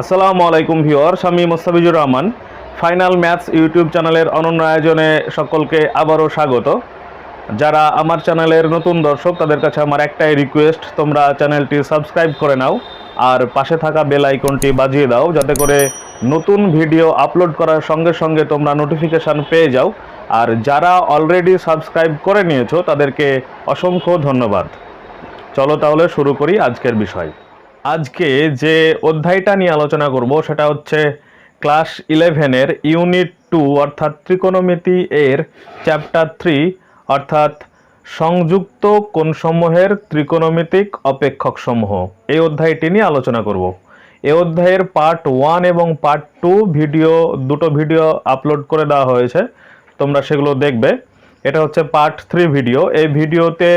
আসসালামু আলাইকুম ভিউয়ার্স, আমি Mostafizur Rahman. Final maths YouTube চ্যানেলের অনন্য আয়োজনে সকলকে আবারও স্বাগত। যারা আমার চ্যানেলের নতুন দর্শক তাদের কাছে আমার একটাই রিকোয়েস্ট, তোমরা চ্যানেলটি সাবস্ক্রাইব করে নাও আর পাশে থাকা বেল আইকনটি বাজিয়ে দাও, যাতে করে নতুন ভিডিও আপলোড করার সঙ্গে সঙ্গে তোমরা নোটিফিকেশান পেয়ে যাও। আর যারা অলরেডি সাবস্ক্রাইব করে নিয়েছো তাদেরকে অসংখ্য ধন্যবাদ। চলো তাহলে শুরু করি আজকের বিষয়। আজকে যে অধ্যায়টা নিয়ে আলোচনা করব সেটা হচ্ছে ক্লাস 11-এর ইউনিট 2 অর্থাৎ ত্রিকোণমিতি এর চ্যাপ্টার 3 অর্থাৎ সংযুক্ত কোণসমূহের ত্রিকোণমিতিক অপেক্ষকসমূহ। এই অধ্যায়টি নিয়ে আলোচনা করব। এই অধ্যায়ের পার্ট 1 এবং পার্ট 2 দুটো ভিডিও আপলোড করে দেওয়া হয়েছে, তোমরা সেগুলো দেখবে। এটা হচ্ছে পার্ট 3 ভিডিও। এই ভিডিওতে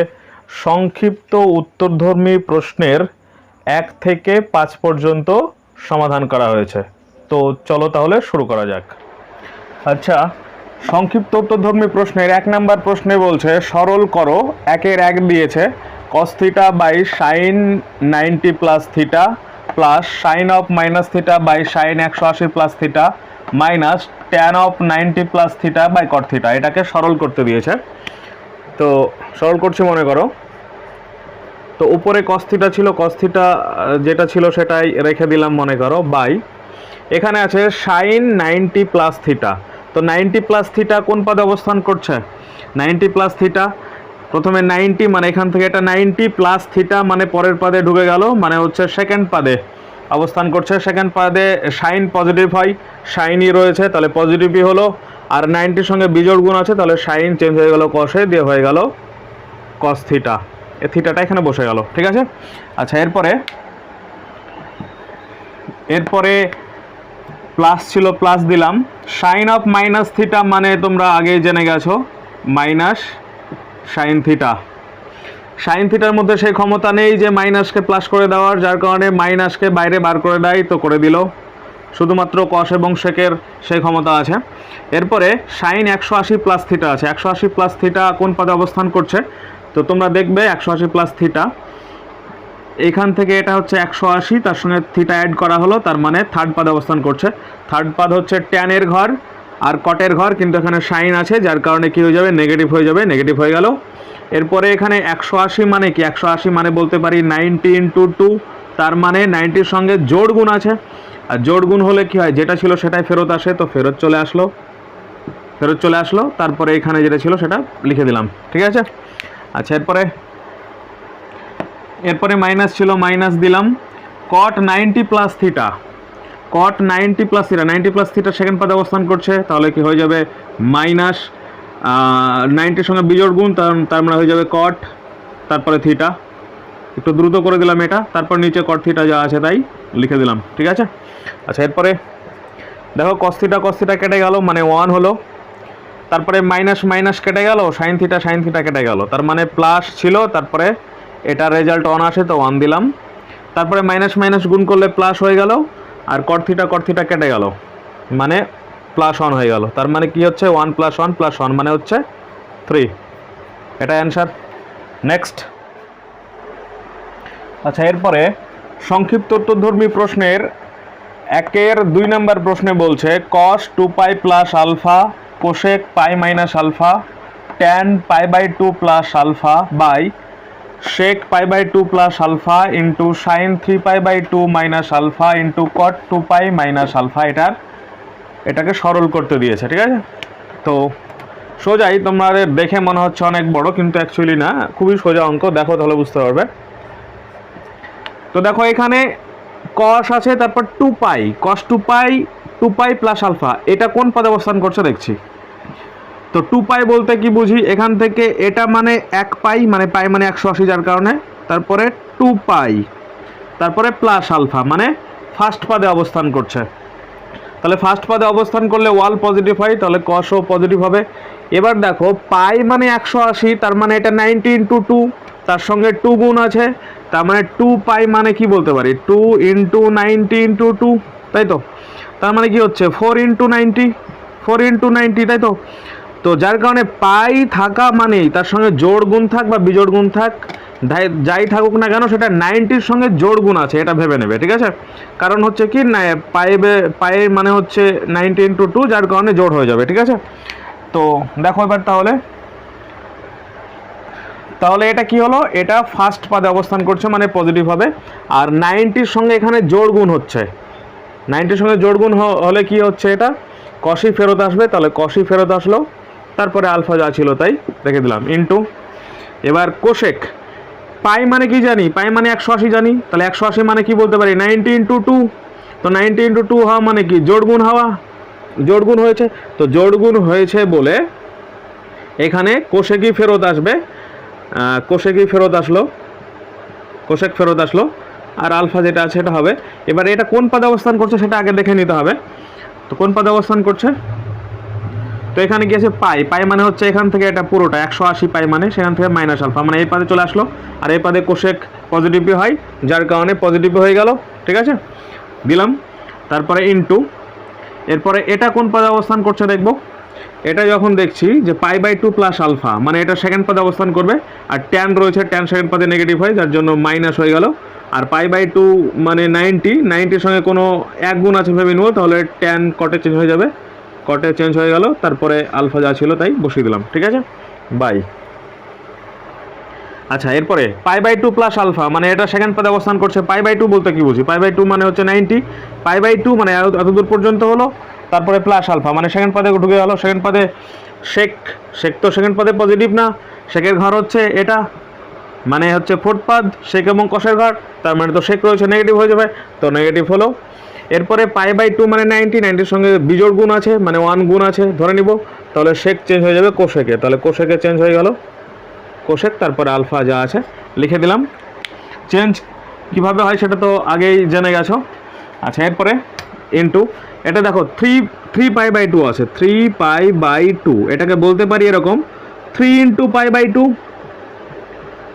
সংক্ষিপ্ত উত্তরধর্মী প্রশ্নের 1 থেকে 5 পর্যন্ত সমাধান করা হয়েছে। তো চলো তাহলে শুরু করা যাক। আচ্ছা, সংক্ষিপ্ত উত্তরধর্মী প্রশ্নের 1 নম্বর প্রশ্নে বলছে সরল করো, 1-এর 1 দিয়েছে cos theta by sine 90 plus theta plus sine of minus theta by sine 180 plus theta minus tan of 90 plus theta by cot theta. এটাকে সরল করতে দিয়েছে। তো সরল করছি, মনে করো। তো উপরে cos থিটা ছিল, cos থিটা যেটা ছিল সেটাই রেখে দিলাম মনে করো, বাই এখানে আছে সাইন 90 প্লাস থিটা। তো 90 প্লাস থিটা কোন পদে অবস্থান করছে? 90 প্লাস থিটা, প্রথমে 90 মানে এখান থেকে এটা 90 প্লাস থিটা মানে পরের পদে ঢুকে গেল, মানে হচ্ছে সেকেন্ড পদে অবস্থান করছে। সেকেন্ড পদে সাইন পজিটিভ হয়, সাইনই রয়েছে তাহলে পজিটিভই হলো, আর 90-র সঙ্গে বিজোড় গুণ আছে তাহলে সাইন চেঞ্জ হয়ে গেল কসে, দিয়ে হয়ে গেল cos থিটা। এই থিটাটা এখানে বসে গেল, ঠিক আছে। আচ্ছা, এরপরে প্লাস ছিল, প্লাস দিলাম। সাইন অফ মাইনাস থিটা মানে তোমরা আগে জেনে গেছো, মাইনাস সাইন থিটা। সাইন থিটার মধ্যে সেই ক্ষমতা নেই যে মাইনাসকে প্লাস করে দেওয়ার, যার কারণে মাইনাসকে বাইরে বার করে দেয়, তো করে দিল। শুধুমাত্র কস এবং সেকের সেই ক্ষমতা আছে। এরপরে সাইন 180 প্লাস থিটা আছে। 180 প্লাস থিটা কোন পদে অবস্থান করছে? তো তোমরা দেখবে 180 প্লাস থিটা, এইখান থেকে এটা হচ্ছে 180, তার সঙ্গে থিটা অ্যাড করা হলো, তার মানে থার্ড পদে অবস্থান করছে। থার্ড পদ হচ্ছে ট্যানের ঘর আর কটের ঘর, কিন্তু এখানে সাইন আছে যার কারণে কি হয়ে যাবে, নেগেটিভ হয়ে যাবে, নেগেটিভ হয়ে গেল। এরপরে এখানে 180 মানে কি? 180 মানে বলতে পারি 90 ইন্টু 2, তার মানে 90-র সঙ্গে জোড় গুণ আছে, আর জোড় গুণ হলে কি হয়, যেটা ছিল সেটাই ফেরত আসে, তো ফেরত চলে আসলো। তারপরে এখানে যেটা ছিল সেটা লিখে দিলাম, ঠিক আছে। আচ্ছা, এরপরে মাইনাস ছিল, মাইনাস দিলাম। কট 90 plus theta, 90 plus theta second পদে অবস্থান করছে, তাহলে কি হয়ে যাবে, মাইনাস 90-র সঙ্গে বিজোড় গুণ, তার মানে হয়ে যাবে কট, তারপরে থিটা। একটু দ্রুত করে দিলাম এটা, তারপর নিচে কট থিটা যা আছে তাই লিখে দিলাম, ঠিক আছে। আচ্ছা, এরপরে দেখো cos থিটা কেটে গেল, মানে 1 হলো। তারপরে মাইনাস কেটে গেল, সাইন থিটা কেটে গেল, তার মানে প্লাস ছিল, তারপরে এটা রেজাল্ট 1 আসে, তো 1 দিলাম। তারপরে মাইনাস গুণ করলে প্লাস হয়ে গেল, আর কট থিটা কেটে গেল, মানে প্লাস 1 হয়ে গেল, তার মানে কি হচ্ছে 1 + 1 মানে হচ্ছে 3। এটা অ্যান্সার। নেক্সট। আচ্ছা, এরপরে সংক্ষিপ্ত উত্তরধর্মী প্রশ্নের 1-এর 2 নম্বর প্রশ্নে বলছে cos 2π plus alpha cosec pi minus alpha tan π/2 plus alpha by sec π/2 plus alpha into sine 3π/2 minus alpha into cot 2π minus alpha. এটাকে সরল করতে দিয়েছে, ঠিক আছে। তো সোজাই, তোমাদের দেখে মনে হচ্ছে অনেক বড়, কিন্তু অ্যাকচুয়ালি না, খুবই সোজা অঙ্ক, দেখো তাহলে বুঝতে পারবে। তো দেখো এখানে cos আছে, তারপর 2π, cos 2π প্লাস আলফা, এটা কোন পদে অবস্থান করছে দেখছি। তো 2π বলতে কি বুঝি, এখান থেকে এটা মানে 1π, মানে পাই মানে 180, যার কারণে তারপরে 2π, তারপরে প্লাস আলফা, মানে ফার্স্ট পদে অবস্থান করছে। তাহলে ফার্স্ট পদে অবস্থান করলে ওয়াল পজিটিভ হয়, তাহলে cosও পজিটিভ হবে। এবার দেখো পাই মানে 180, তার মানে এটা 90 ইন্টু 2, তার সঙ্গে 2 গুণ আছে, তার মানে 2π মানে কি বলতে পারি, 2 ইন্টু 90 ইন্টু 2, তাই তো। তার মানে কি হচ্ছে 4 ইন্টু 90, তাই তো। যার কারণে পাই থাকা মানেই তার সঙ্গে জোড় গুণ থাক বা বিজোড় গুণ থাক, যাই থাকুক না কেন সেটা 90-র সঙ্গে জোড় গুণ আছে, এটা ভেবে নেবে, ঠিক আছে? কারণ হচ্ছে কি না, পায়ে মানে হচ্ছে 90 × 2, যার কারণে জোড় হয়ে যাবে, ঠিক আছে? তো দেখো এবার তাহলে এটা কি হলো, এটা ফার্স্ট পাদে অবস্থান করছে মানে পজিটিভ হবে। আর 90-র সঙ্গে এখানে জোড় গুণ হচ্ছে, 90-র সঙ্গে জোড় গুণ হলে কি হচ্ছে, এটা কষই ফেরত আসবে, তাহলে কষই ফেরত আসলো। তারপরে আলফা যা ছিল তাই রেখে দিলাম ইনটু। এবার কোশেক, পাই মানে কি জানি, পাই মানে 180 জানি, তাহলে 180 মানে কি বলতে পারি 90 × 2। তো 90 × 2 হওয়া মানে কি জোড় গুণ হওয়া, জোড় গুণ হয়েছে। তো জোড় গুণ হয়েছে বলে এখানে কোশেকই ফেরত আসবে, কোশেকই ফেরত আসলো, কোশেক ফেরত আসলো। আর আলফা যেটা আছে সেটা হবে। এবার এটা কোন পদে অবস্থান করছে সেটা আগে দেখে নিতে হবে। তো কোন পদে অবস্থান করছে, তো এখানে কি আছে পাই, পাই মানে হচ্ছে এখান থেকে এটা পুরোটা 180 পাই মানে সেখান থেকে মাইনাস আলফা মানে এই পাদে চলে আসলো। আর এই পাদে কোশেক পজিটিভই হয়, যার কারণে পজিটিভ হয়ে গেল, ঠিক আছে? দিলাম। তারপরে ইনটু, এরপরে এটা কোন পদে অবস্থান করছে দেখব। এটা যখন দেখছি যে π/2 প্লাস আলফা মানে এটা সেকেন্ড পদে অবস্থান করবে। আর ট্যান রয়েছে, ট্যান সেকেন্ড পদে নেগেটিভ হয়, যার জন্য মাইনাস হয়ে গেল। আর π/2 মানে 90-র সঙ্গে কোনো এক গুণ আছে ভেবে নেব, তাহলে ট্যান কটে চেঞ্জ হয়ে যাবে, কটে চেঞ্জ হয়ে গেল। তারপরে আলফা যা ছিল তাই বসিয়ে দিলাম, ঠিক আছে? বাই। আচ্ছা, এরপরে π/2 প্লাস আলফা মানে এটা সেকেন্ড পদে অবস্থান করছে। π/2 বলতে কি বুঝি, π/2 মানে হচ্ছে 90, π/2 মানে এত দূর পর্যন্ত হলো। তারপরে প্লাস আলফা মানে সেকেন্ড পদে ঢুকে গেল। সেকেন্ড পদে শেক, শেক তো সেকেন্ড পদে পজিটিভ না, শেকের ঘর হচ্ছে এটা মানে হচ্ছে ফোর্থ পাদ, শেক এবং কষের ঘর, তার মানে তো শেক রয়েছে, নেগেটিভ হয়ে যাবে, তো নেগেটিভ হলো। এরপরে π/2 মানে 90-র সঙ্গে বিজোড় গুণ আছে মানে 1 গুণ আছে ধরে নিব, তাহলে শেক চেঞ্জ হয়ে যাবে কোশেকে, তাহলে কোশেকে চেঞ্জ হয়ে গেল কোশেক। তারপরে আলফা যা আছে লিখে দিলাম। চেঞ্জ কিভাবে হয় সেটা তো আগেই জেনে গেছো। আচ্ছা, এরপরে ইনটু, এটা দেখো 3π/2 আছে, 3π/2 এটাকে বলতে পারি এরকম 3 × π/2,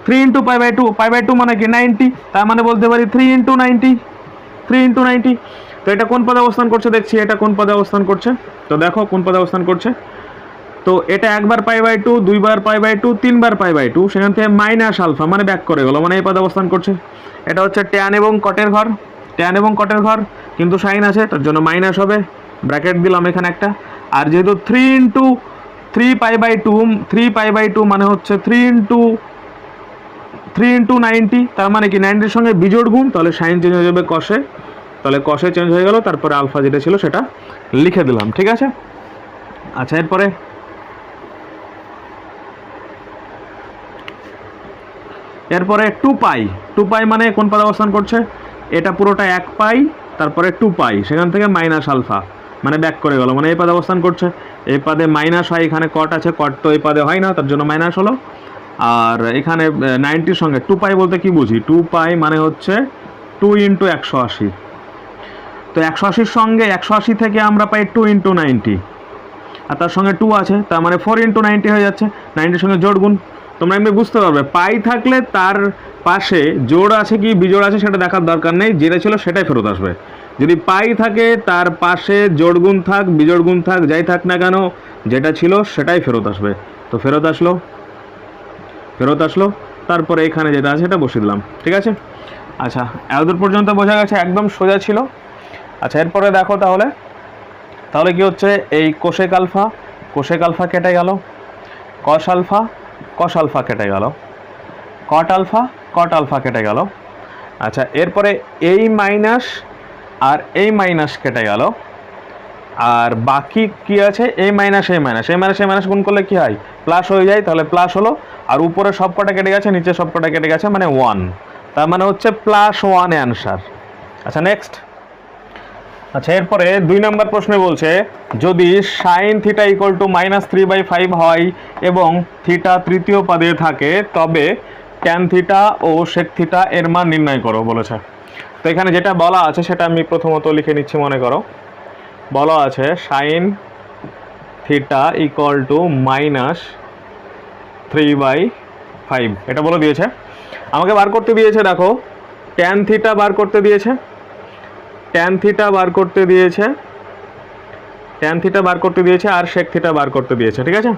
3 × π/2, π/2 মানে কি 90, তার মানে বলতে পারি 3 × 90, 3 × 90। তো এটা কোন পদে অবস্থান করছে দেখছি, এটা কোন পদে অবস্থান করছে, তো দেখো কোন পদে অবস্থান করছে। তো এটা একবার π/2, দুইবার π/2, তিনবার π/2, সেখান থেকে মাইনাস আলফা মানে ব্যাক করে গেল মানে এই পদে অবস্থান করছে। এটা হচ্ছে ট্যান এবং কটের ঘর, ট্যান এবং কটের ঘর, কিন্তু সাইন আছে তার জন্য মাইনাস হবে, ব্র্যাকেট দিলাম এখানে একটা। আর যেহেতু 3π/2 মানে হচ্ছে 3 × 90, তার মানে কি 90-র সঙ্গে বিজোড় গুণ, তাহলে সাইন চেঞ্জ হয়ে যাবে কষে, তাহলে কষে চেঞ্জ হয়ে গেল। তারপরে আলফা যেটা ছিল সেটা লিখে দিলাম, ঠিক আছে? আচ্ছা, এরপরে 2π মানে কোন পদে অবস্থান করছে, এটা পুরোটা 1π, তারপরে 2π, সেখান থেকে মাইনাস আলফা মানে ব্যাক করে গেল মানে এই পদে অবস্থান করছে। এই পদে মাইনাস হয়, এখানে কট আছে, কট তো এই পদে হয় না, তার জন্য মাইনাস হলো। আর এখানে 90-র সঙ্গে 2π বলতে কি বুঝি, 2π মানে হচ্ছে 2 × 180। তো 180-র সঙ্গে 180 থেকে আমরা পাই 2 × 90, আর তার সঙ্গে 2 আছে, তার মানে 4 × 90 হয়ে যাচ্ছে। 90-র সঙ্গে জোড় গুণ, তোমরা এমনি বুঝতে পারবে। পাই থাকলে তার পাশে জোড় আছে কি বিজোড় আছে সেটা দেখার দরকার নেই, যেটা ছিল সেটাই ফেরত আসবে। যদি পাই থাকে তার পাশে জোড় গুণ থাক বিজোড় গুণ থাক যাই থাক না কেন, যেটা ছিল সেটাই ফেরত আসবে। তো ফেরত আসলো। তারপরে এখানে যেটা আছে সেটা বসিয়ে দিলাম, ঠিক আছে? আচ্ছা, এতদূর পর্যন্ত বোঝা গেছে, একদম সোজা ছিল। আচ্ছা, এরপরে দেখো তাহলে কি হচ্ছে, এই কোশেক আলফা কেটে গেল, কস আলফা কেটে গেল, কট আলফা কেটে গেল। আচ্ছা, এরপরে এই মাইনাস আর এই মাইনাস কেটে গেল, আর বাকি কি আছে এই মাইনাস গুণ করলে কি হয়, প্লাস হয়ে যায়, তাহলে প্লাস হলো। আর উপরে সব কটা কেটে গেছে, নিচে সব কটা কেটে গেছে মানে 1, তার মানে হচ্ছে +1 অ্যান্সার। আচ্ছা, নেক্সট। আচ্ছা, এরপরে 2 নম্বর প্রশ্নে বলছে যদি sin θ = -3/5 হয় এবং থিটা তৃতীয় পদে থাকে তবে tan θ ও sec θ এর মান নির্ণয় করো বলেছে। তো এখানে যেটা বলা আছে সেটা আমি প্রথমত লিখে নিচ্ছি। মনে করো বলা আছে sin θ = -3/5, এটা বলে দিয়েছে। আমাকে বার করতে দিয়েছে, দেখো tan θ বার করতে দিয়েছে, tan θ বার করতে দিয়েছে আর sec θ বার করতে দিয়েছে, ঠিক আছে?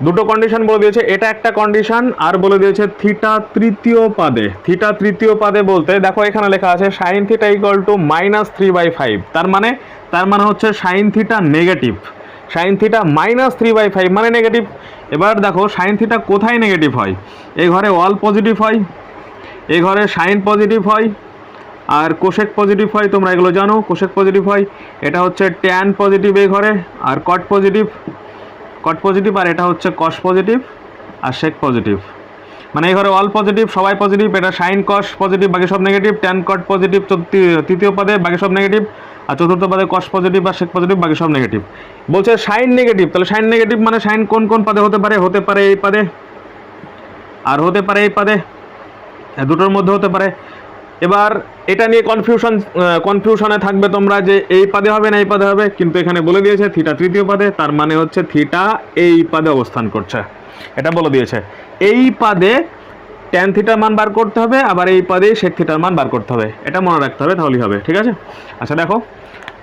দুটো কন্ডিশন বলে দিয়েছে, এটা একটা কন্ডিশন, আর বলে দিয়েছে থিটা তৃতীয় পাদে। থিটা তৃতীয় পাদে বলতে দেখো এখানে লেখা আছে সাইন থিটা ইকুয়াল টু -3/5, তার মানে হচ্ছে sine theta negative, sine theta -3/5 মানে নেগেটিভ। এবার দেখো সাইন থিটা কোথায় নেগেটিভ হয়, এই ঘরে অল পজিটিভ হয়, এই ঘরে সাইন পজিটিভ হয়, আর কোশেক পজিটিভ হয়, তোমরা এগুলো জানো, কোশেক পজিটিভ হয়। এটা হচ্ছে ট্যান পজিটিভ এই ঘরে, আর কট পজিটিভ, আর এটা হচ্ছে কস পজিটিভ আর সেক পজিটিভ। মানে এই ঘরে অল পজিটিভ, সবাই পজিটিভ, এটা সাইন কস পজিটিভ, বাকি সব নেগেটিভ, ট্যান কট পজিটিভ তৃতীয় পদে, বাকি সব নেগেটিভ, আর চতুর্থ পদে কস পজিটিভ আর সেক পজিটিভ, বাকি সব নেগেটিভ। বলছে সাইন নেগেটিভ, তাহলে সাইন নেগেটিভ মানে সাইন কোন কোন পদে হতে পারে, হতে পারে এই পদে আর হতে পারে এই পদে, দুটোর মধ্যে হতে পারে। এবার এটা নিয়ে কনফিউশনে থাকবে তোমরা যে এই পদে হবে না এই পদে হবে, কিন্তু এখানে বলে দিয়েছে থিটা তৃতীয় পদে, তার মানে হচ্ছে থিটা এই পদে অবস্থান করছে, এটা বলে দিয়েছে। এই পদে ট্যান থিটার মান বার করতে হবে, আবার এই পদে সেক থিটার মান বার করতে হবে, এটা মনে রাখতে হবে, তাহলেই হবে। ঠিক আছে, আচ্ছা দেখো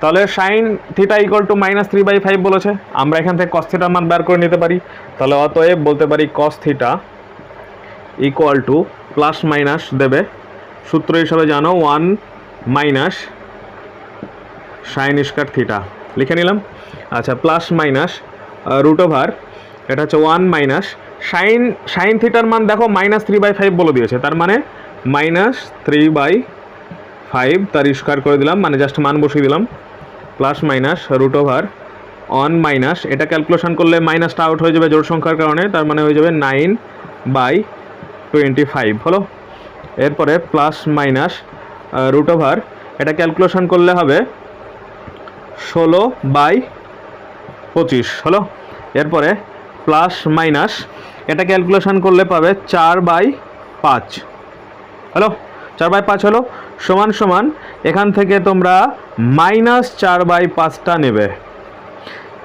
তাহলে সাইন থিটা ইকুয়াল টু -3/5 বলেছে, আমরা এখান থেকে কস থিটার মান বার করে নিতে পারি। তাহলে অতএব বলতে পারি cos theta equal to plus minus দেবে, সূত্র হিসাবে জানো 1 মাইনাস সাইন স্কয়ার থিটা, লিখে নিলাম। আচ্ছা প্লাস মাইনাস রুট ওভার, এটা হচ্ছে 1 মাইনাস সাইন থিটার মান দেখো -3/5 বলে দিয়েছে, তার মানে -3/5 তার স্কয়ার করে দিলাম, মানে জাস্ট মান বসিয়ে দিলাম, plus minus root over 1 minus, এটা ক্যালকুলেশন করলে মাইনাসটা আউট হয়ে যাবে জোড় সংখ্যার কারণে, তার মানে হয়ে যাবে 9/25 হলো। এরপরে প্লাস মাইনাস রুট ওভার, এটা ক্যালকুলেশন করলে হবে 16/25 হলো। এরপরে প্লাস মাইনাস এটা ক্যালকুলেশন করলে পাবে 4/5 হলো, 4/5 হলো, সমান সমান এখান থেকে তোমরা -4/5টা নেবে।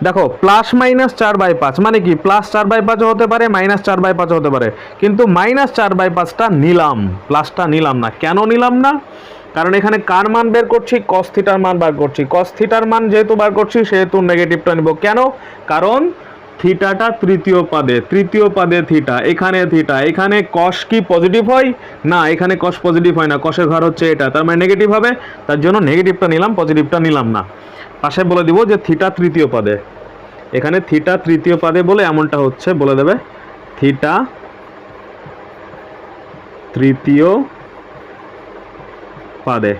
দেখো প্লাস -4/5 মানে কি, প্লাস 4/5 হতে পারে, -4/5 হতে পারে, কিন্তু -4/5টা নিলাম, প্লাসটা নিলাম না। কেন নিলাম না? কারণ এখানে কার মান বের করছি, কস থিটার মান বার করছি, কস থিটার মান যেহেতু বার করছি সেহেতু নেগেটিভটা নিব। কেন? কারণ থিটাটা তৃতীয় পাদে থিটা, এখানে কস কি পজিটিভ হয় না, এখানে কস পজিটিভ হয় না, কসের ঘর হচ্ছে এটা, তার মানে নেগেটিভ হবে, তার জন্য নেগেটিভটা নিলাম, পজিটিভটা নিলাম না। পাশে বলে দিব যে থিটা তৃতীয় পাদে, এখানে থিটা তৃতীয় পাদে বলে এমনটা হচ্ছে, বলে দেবে থিটা তৃতীয় পাদে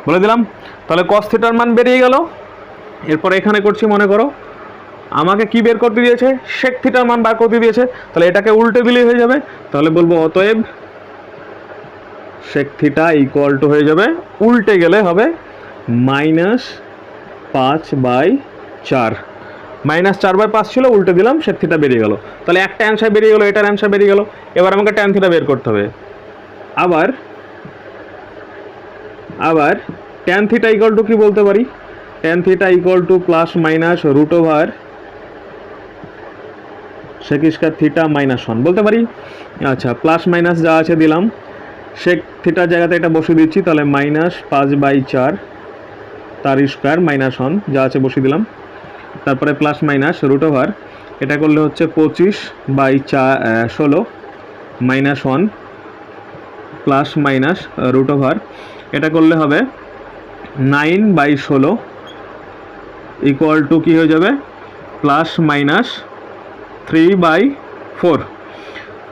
বলে দিলাম। তাহলে কস থিটার মান বেরিয়ে গেল। এরপরে এখানে করছি, মনে করো আমাকে কি বের করতে দিয়েছে, সেক থিটার মান বার করতে দিয়েছে, তাহলে এটাকে উল্টে দিলেই হয়ে যাবে। তাহলে বলবো অতএব সেক থিটা ইকুয়াল টু হয়ে যাবে, উল্টে গেলে হবে -5/4, -4/5 ছিল, উল্টে দিলাম, সেক থিটা বেরিয়ে গেল। তাহলে একটা অ্যান্সার বেরিয়ে গেল, এটার অ্যান্সার বেরিয়ে গেল। এবার আমাকে ট্যান থিটা বের করতে হবে। আবার ট্যান থিটা ইকুয়াল টু কি বলতে পারি, tan theta equal to plus minus root over sec square theta -1 বলতে পারি। আচ্ছা প্লাস মাইনাস যা আছে দিলাম, সেক থিটার জায়গাতে এটা বসিয়ে দিচ্ছি, তাহলে -5/4 তার স্কয়ার -1 যা আছে বসিয়ে দিলাম। তারপরে প্লাস মাইনাস রুট ওভার, এটা করলে হচ্ছে 25/16 -1 প্লাস মাইনাস রুট ওভার, এটা করলে হবে 9/16 ইকুয়াল টু কি হয়ে যাবে, প্লাস মাইনাস 3/4,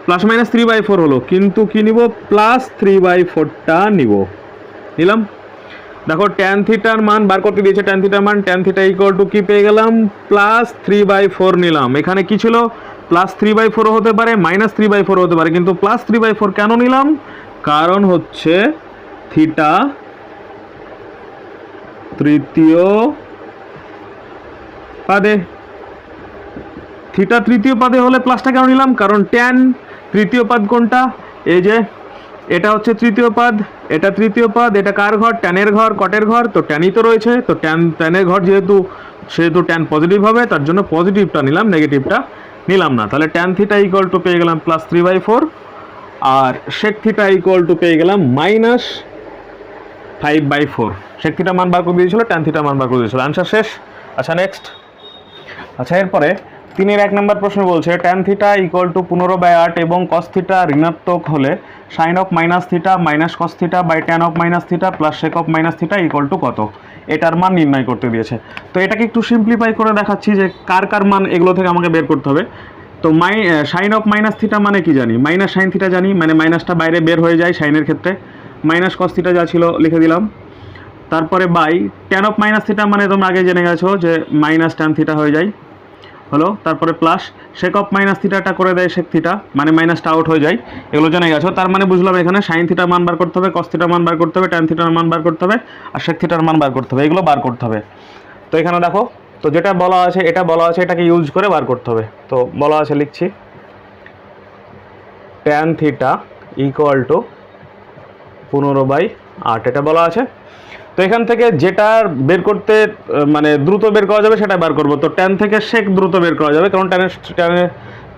প্লাস মাইনাস 3/4 হলো, কিন্তু কি নিব, প্লাস 3/4টা নিলাম। দেখো ট্যান থিটার মান বার করতে দিয়েছে, ট্যান থিটার মান, ট্যান থিটা ইকুয়াল টু কি পেয়ে গেলাম, প্লাস 3/4 নিলাম। এখানে কি ছিল, প্লাস 3/4 হতে পারে, -3/4 হতে পারে, কিন্তু প্লাস 3/4 কেন নিলাম, কারণ হচ্ছে থিটা তৃতীয় পাদে, থিটা তৃতীয় পাদে হলে প্লাসটা কেন নিলাম, কারণ ট্যান তৃতীয় পাদ কোনটা, এই যে এটা হচ্ছে তৃতীয় পাদ, এটা তৃতীয় পাদ, এটা কার ঘর, ট্যানের ঘর, কটের ঘর, তো ট্যানই তো রয়েছে, তো ট্যানের ঘর যেহেতু ট্যান পজিটিভ হবে, তার জন্য পজিটিভটা নিলাম, নেগেটিভটা নিলাম না। তাহলে ট্যান থিটা ইকুয়াল টু পেয়ে গেলাম প্লাস 3/4, আর সেক থিটা ইকুয়াল টু পেয়ে গেলাম -5/4। সেক থিটা মান বার করে দিয়েছিল, ট্যান থিটা মান বার করে দিয়েছিল, আনসার শেষ। আচ্ছা নেক্সট, আচ্ছা এরপরে তিনের 1 নম্বর প্রশ্ন বলছে ট্যান থিটা ইকুয়াল টু 15/8 এবং কস থিটা ঋণাত্মক হলে sine of minus theta minus cos theta by tan of minus theta plus sec of minus theta equal to কত, এটার মান নির্ণয় করতে দিয়েছে। তো এটাকে একটু সিম্পলিফাই করে দেখাচ্ছি যে কার কার মান এগুলো থেকে আমাকে বের করতে হবে। তো সাইন অফ মাইনাস থিটা মানে কি জানি, মাইনাস সাইন থিটা জানি, মানে মাইনাসটা বাইরে বের হয়ে যায় সাইনের ক্ষেত্রে, মাইনাস কস থিটা যা ছিল লিখে দিলাম। তারপরে by tan of minus theta মানে তোমরা আগে জেনে গেছো যে মাইনাস ট্যান থিটা হয়ে যায় হলো। তারপরে প্লাস সেক অফ মাইনাস থিটাটা করে দেয় সেক থিটা, মানে মাইনাসটা আউট হয়ে যায়, এগুলো জেনে গেছো। তার মানে বুঝলাম এখানে সাইন থিটার মান বার করতে হবে, কস থিটার মান বার করতে হবে, ট্যান থিটার মান বার করতে হবে, আর সেক থিটার মান বার করতে হবে, এগুলো বার করতে হবে। তো এখানে দেখো, তো যেটা বলা আছে এটা বলা আছে এটাকে ইউজ করে বার করতে হবে। তো বলা আছে লিখছি ট্যান থিটা ইকুয়াল টু 15/8 এটা বলা আছে। তো এখান থেকে যেটা বের করতে মানে দ্রুত বের করা যাবে সেটা বার করবো। তো ট্যান থেকে সেক দ্রুত বের করা যাবে, কারণ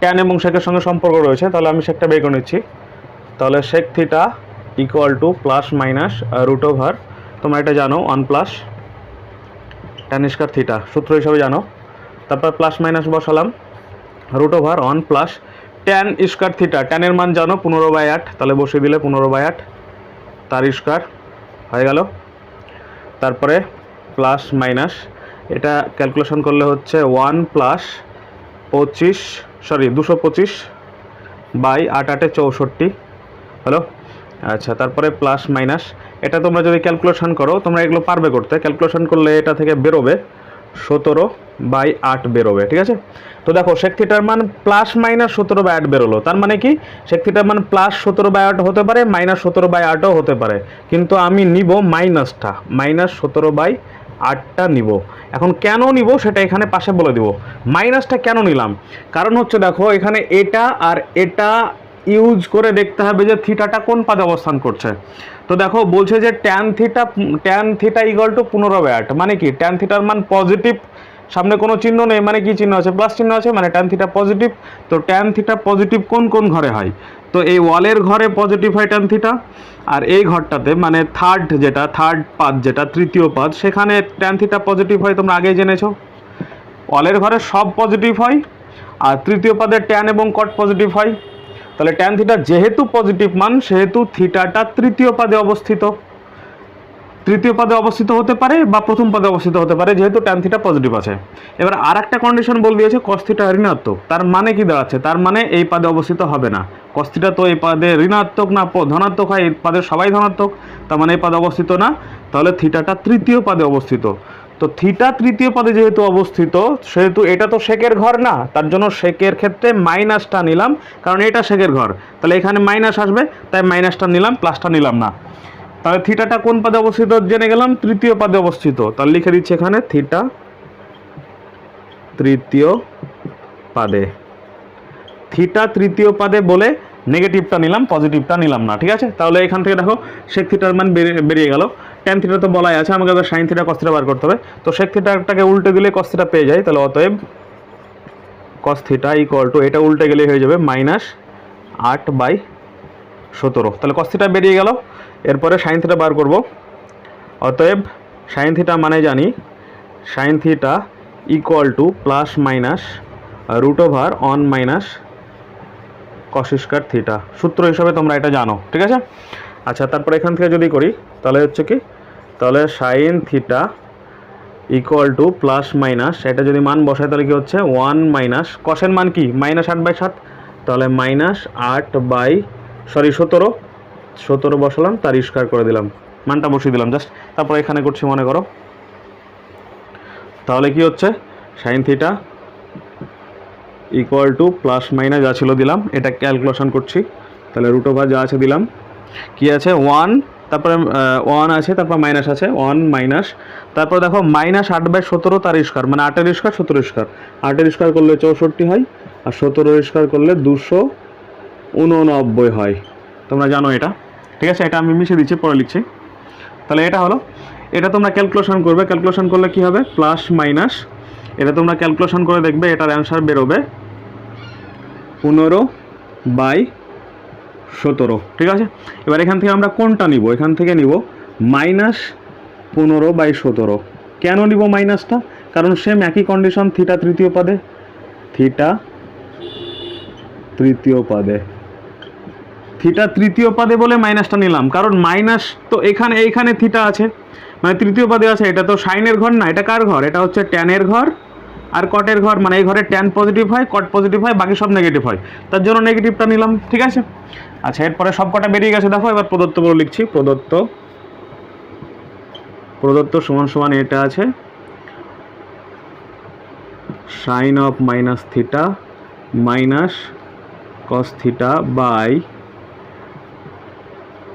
ট্যান এবং সেকের সঙ্গে সম্পর্ক রয়েছে। তাহলে আমি সেকটা বের করে নিচ্ছি। তাহলে sec theta equal to plus minus root over, তোমরা এটা জানো 1 প্লাস ট্যান স্কয়ার থিটা সূত্র হিসাবে জানো। তারপর প্লাস মাইনাস বসালাম, root over 1 plus tan square theta, ট্যানের মান জানো 15/8, তাহলে বসিয়ে দিলে 15/8 তার স্কয়ার হয়ে গেল। তারপরে প্লাস মাইনাস এটা ক্যালকুলেশন করলে হচ্ছে 1 প্লাস 225 বাই 8 8 64 হলো। আচ্ছা, তারপরে প্লাস মাইনাস এটা তোমরা যদি ক্যালকুলেশন করো, তোমরা এগুলো পারবে করতে, ক্যালকুলেশন করলে এটা থেকে বেরোবে 17/8 বেরোবে, ঠিক আছে। তো দেখো সেক থিটার মান প্লাস মাইনাস 17/8 বেরোলো, তার মানে কি সেক থিটার মান প্লাস 17/8 হতে পারে, মাইনাস 17/8ও হতে পারে, কিন্তু আমি নিব মাইনাসটা, মাইনাস 17/8টা নিব। এখন কেন নিব সেটা এখানে পাশে বলে দিব। মাইনাসটা কেন নিলাম, কারণ হচ্ছে দেখো এখানে এটা আর এটা ইউজ করে দেখতে হবে যে থিটাটা কোন পাদে অবস্থান করছে। তো দেখো বলছে যে ট্যান থিটা ইকুয়াল টু 15/8, মানে কি ট্যান থিটার মান পজিটিভ, সামনে কোনো চিহ্ন নেই, মানে কি চিহ্ন আছে, প্লাস চিহ্ন আছে, মানে ট্যান থিটা পজিটিভ। তো ট্যান থিটা পজিটিভ কোন কোন ঘরে হয়, তো এই ওয়ালের ঘরে পজিটিভ হয় ট্যান থিটা, আর এই ঘরটাতে মানে থার্ড পাদ যেটা তৃতীয় পাদ, সেখানে ট্যান থিটা পজিটিভ হয়, তোমরা আগেই জেনেছো। ওয়ালের ঘরে সব পজিটিভ হয়, আর তৃতীয় পাদে ট্যান এবং কট পজিটিভ হয়। তাহলে ট্যান থিটা যেহেতু পজিটিভ মান, সেহেতু থিটাটা তৃতীয় পাদে অবস্থিত হতে পারে বা প্রথম পাদে অবস্থিত হতে পারে, যেহেতু ট্যান থিটা পজিটিভ আছে। এবার আর একটা কন্ডিশন বলে দিয়েছে কস থিটা ঋণাত্মক, তার মানে কি দাঁড়াচ্ছে, তার মানে এই পাদে অবস্থিত হবে না। কস থিটা তো এই পাদে ঋণাত্মক না ধনাত্মক হয়, এই পাদের সবাই ধনাত্মক, তার মানে এই পাদে অবস্থিত না। তাহলে থিটাটা তৃতীয় পাদে অবস্থিত। তো থিটা তৃতীয় পাদে যেহেতু অবস্থিত, সেহেতু এটা তো সেকের ঘর না, তার জন্য সেকের ক্ষেত্রে মাইনাসটা নিলাম, কারণ এটা সেকের ঘর, তাহলে এখানে মাইনাস আসবে, তাই মাইনাসটা নিলাম, প্লাসটা নিলাম না। তাহলে থিটাটা কোন পাদে অবস্থিত জেনে গেলাম, তৃতীয় পাদে অবস্থিত। তাহলে লিখে দিচ্ছি এখানে থিটা তৃতীয় পাদে, থিটা তৃতীয় পাদে বলে নেগেটিভটা নিলাম, পজিটিভটা নিলাম না, ঠিক আছে। তাহলে এখান থেকে দেখো সেক থিটার মান বেরিয়ে গেল। ট্যান থিটা তো বলাই আছে, আমাকে এবার সাইন থিটা কস থিটা বার করতে হবে। তো সেক থিটাটাকে উল্টে দিলে কস থিটা পেয়ে যায়, তাহলে অতএব কস থিটা ইকুয়াল টু, এটা উল্টে গেলে হয়ে যাবে -8/17। তাহলে কস থিটা বেরিয়ে গেল। এরপরে সাইন থিটা বার করব। অতএব সাইন থিটা মানে জানি sine theta equal to plus minus root over 1 minus cos square theta, সূত্র হিসাবে তোমরা এটা জানো, ঠিক আছে। আচ্ছা, তারপরে এখান থেকে যদি করি তাহলে হচ্ছে কি, তাহলে sign theta equal to plus minus, এটা যদি মান বসায় তাহলে কি হচ্ছে 1 মাইনাস কসের মান কি -8/7, তাহলে -17 বসালাম, তার স্কয়ার করে দিলাম, মানটা বসিয়ে দিলাম জাস্ট। তারপর এখানে করছি মনে করো, তাহলে কি হচ্ছে sign theta equal to plus minus যা ছিল দিলাম, এটা ক্যালকুলেশন করছি, তাহলে রুট ওভার যা আছে দিলাম, কি আছে 1, তারপরে 1 আছে, তারপর মাইনাস আছে 1 মাইনাস, তারপর দেখো -8/17 তার স্কয়ার, মানে 8-এর স্কয়ার 17-এর স্কয়ার, 8-এর স্কয়ার করলে 64 হয়, আর 17-এর স্কয়ার করলে 289 হয়, তোমরা জানো এটা, ঠিক আছে। এটা আমি মিশিয়ে দিচ্ছি, পরে লিখছি। তাহলে এটা হলো, এটা তোমরা ক্যালকুলেশন করবে, ক্যালকুলেশন করলে কি হবে প্লাস মাইনাস, এটা তোমরা ক্যালকুলেশন করে দেখবে, এটার অ্যান্সার বেরোবে 15/17, ঠিক আছে। এবার এখান থেকে আমরা কোনটা নিব, এখান থেকে নিব -15/17। কেন নিব মাইনাসটা, কারণ সেম একই কন্ডিশন, থিটা তৃতীয় পাদে, থিটা তৃতীয় পাদে। থিটা তৃতীয় পাদে বলে মাইনাসটা নিলাম, কারণ মাইনাস তো এইখানে থিটা আছে, মানে তৃতীয় পাদে আছে। এটা তো সাইনের ঘর না, এটা কার ঘর? এটা হচ্ছে ট্যানের ঘর আর কটের ঘর, মানে এই ঘরে ট্যান পজিটিভ হয়, কট পজিটিভ হয়, বাকি সব নেগেটিভ হয়, তার জন্য নেগেটিভটা নিলাম। ঠিক আছে, আচ্ছা এরপরে সব কটা বেরিয়ে গেছে। দেখো এবার প্রদত্তগুলো লিখছি। প্রদত্ত সমান সমান এটা আছে sine of minus theta minus cos theta by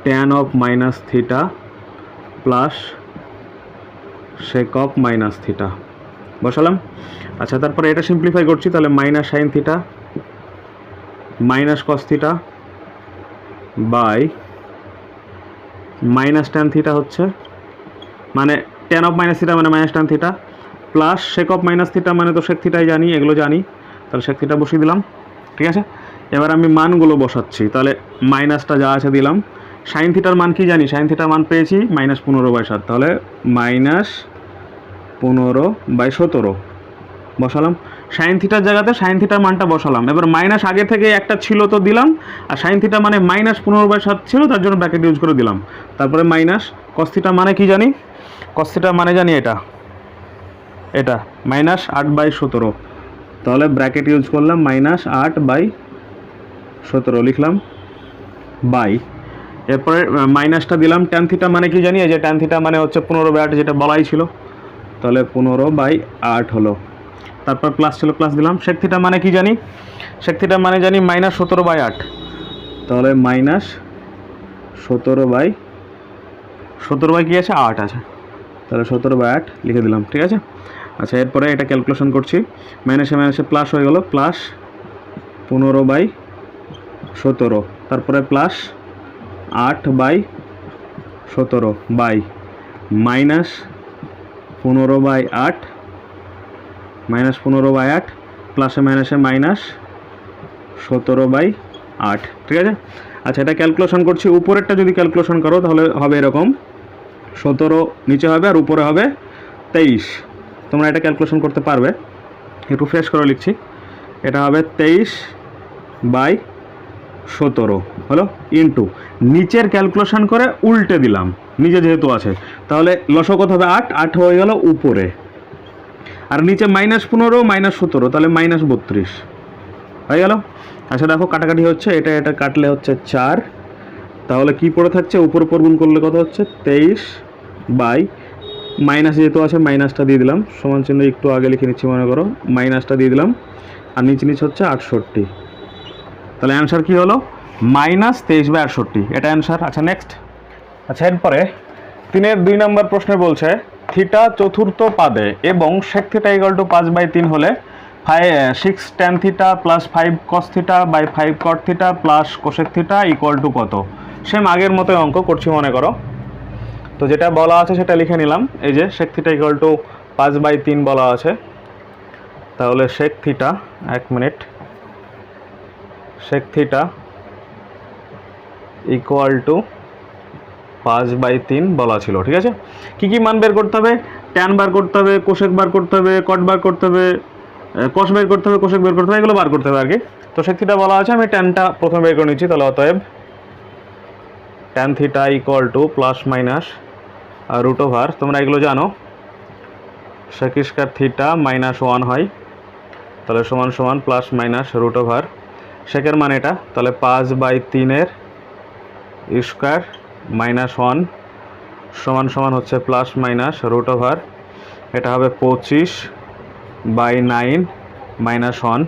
tan of minus theta plus sec of minus theta বসালাম। আচ্ছা তারপরে এটা সিম্পলিফাই করছি, তাহলে minus sine theta minus cos theta by minus tan theta হচ্ছে, মানে ট্যান অফ মাইনাস থিটা মানে minus tan theta plus sec of minus theta মানে তো সেক থিটাই জানি, এগুলো জানি, তাহলে সেক থিটা বসিয়ে দিলাম। ঠিক আছে, এবার আমি মানগুলো বসাচ্ছি। তাহলে মাইনাসটা যা আছে দিলাম। সাইন থিটার মান কি জানি? সাইন থিটার মান পেয়েছি -15/7, তাহলে -15/17 বসালাম। সাইন থিটার জায়গাতে সাইন থিটার মানটা বসালাম। এবার মাইনাস আগে থেকে একটা ছিল তো দিলাম, আর সাইন থিটা মানে -15/7 ছিল, তার জন্য ব্র্যাকেট ইউজ করে দিলাম। তারপরে মাইনাস কস থিটা মানে কি জানি? কস থিটা মানে জানি এটা -8/17, তাহলে ব্র্যাকেট ইউজ করলাম -8/17 লিখলাম বাই, এরপরে মাইনাসটা দিলাম। ট্যান থিটা মানে কি জানি? এই যে ট্যান থিটা মানে হচ্ছে 15/8, যেটা বলাই ছিল, তাহলে 15/8 হলো। তারপর প্লাস ছিল, প্লাস দিলাম। সেক থিটা মানে কি জানি? সেক থিটা মানে জানি -17/8, তাহলে -17/17 কি আছে? 8 আছে, তাহলে 17/8 লিখে দিলাম। ঠিক আছে, আচ্ছা এরপরে এটা ক্যালকুলেশন করছি। মাইনাসে মাইনাসে প্লাস হয়ে গেল, প্লাস 15/17, তারপরে প্লাস 8/17 বাই -15/8 প্লাসে মাইনাসে -17/8। ঠিক আছে, আচ্ছা এটা ক্যালকুলেশন করছি। উপরেরটা যদি ক্যালকুলেশন করো তাহলে হবে এরকম, 17 নিচে হবে আর উপরে হবে 23। তোমরা এটা ক্যালকুলেশন করতে পারবে, একটু ফ্রেশ করে লিখছি। এটা হবে 23/17 হলো, ইন্টু নিচের ক্যালকুলেশন করে উল্টে দিলাম, নিচে যেহেতু আছে, তাহলে লসক কত হবে? 8 হয়ে গেল উপরে, আর নিচে -15 -17, তাহলে -32 হয়ে গেল। আচ্ছা দেখো কাটাকাটি হচ্ছে, এটা কাটলে হচ্ছে 4, তাহলে কি পড়ে থাকছে? উপর গুণ করলে কত হচ্ছে? 23 বাই মাইনাস যেহেতু আছে মাইনাসটা দিয়ে দিলাম, সমান চিহ্ন একটু আগে লিখে নিচ্ছি, মনে করো মাইনাসটা দিয়ে দিলাম, আর নিচে হচ্ছে 68। তাহলে অ্যান্সার কি হলো? -23/68, এটা অ্যান্সার। আচ্ছা নেক্সট। আচ্ছা এরপরে 3-এর 2 নম্বর প্রশ্নে বলছে থিটা চতুর্থ পাদে এবং সেক থিটা = 5/3 হলে 6 tan theta plus 5 cos theta by 5 cot theta plus cosec theta = কত? সেম আগের মতোই অঙ্ক করছি মনে করো। তো যেটা বলা আছে সেটা লিখে নিলাম। এই যে সেক থিটা = 5/3 বলা আছে, তাহলে sec theta, 1 minute, sec theta = 5/3 বলা ছিল। ঠিক আছে, কি কি মান বের করতে হবে? ট্যান বার করতে হবে, কোসেক বার করতে হবে, কট বার করতে হবে, কস বের করতে হবে, কোসেক বের করতে হবে, এগুলো বার করতে হবে আর কি। তো সেক থিটা বলা আছে, আমি ট্যানটা প্রথমে বের করে নিচ্ছি। তাহলে অতএব ট্যান থিটা = ±√, তোমরা এগুলো জানো, সেক স্কয়ার থিটা -1 হয়, তাহলে সমান সমান ±√। সেকের মান এটা, তাহলে 5/3 স্কয়ার -1 সমান সমান হচ্ছে ±√। এটা হবে 25/9 -1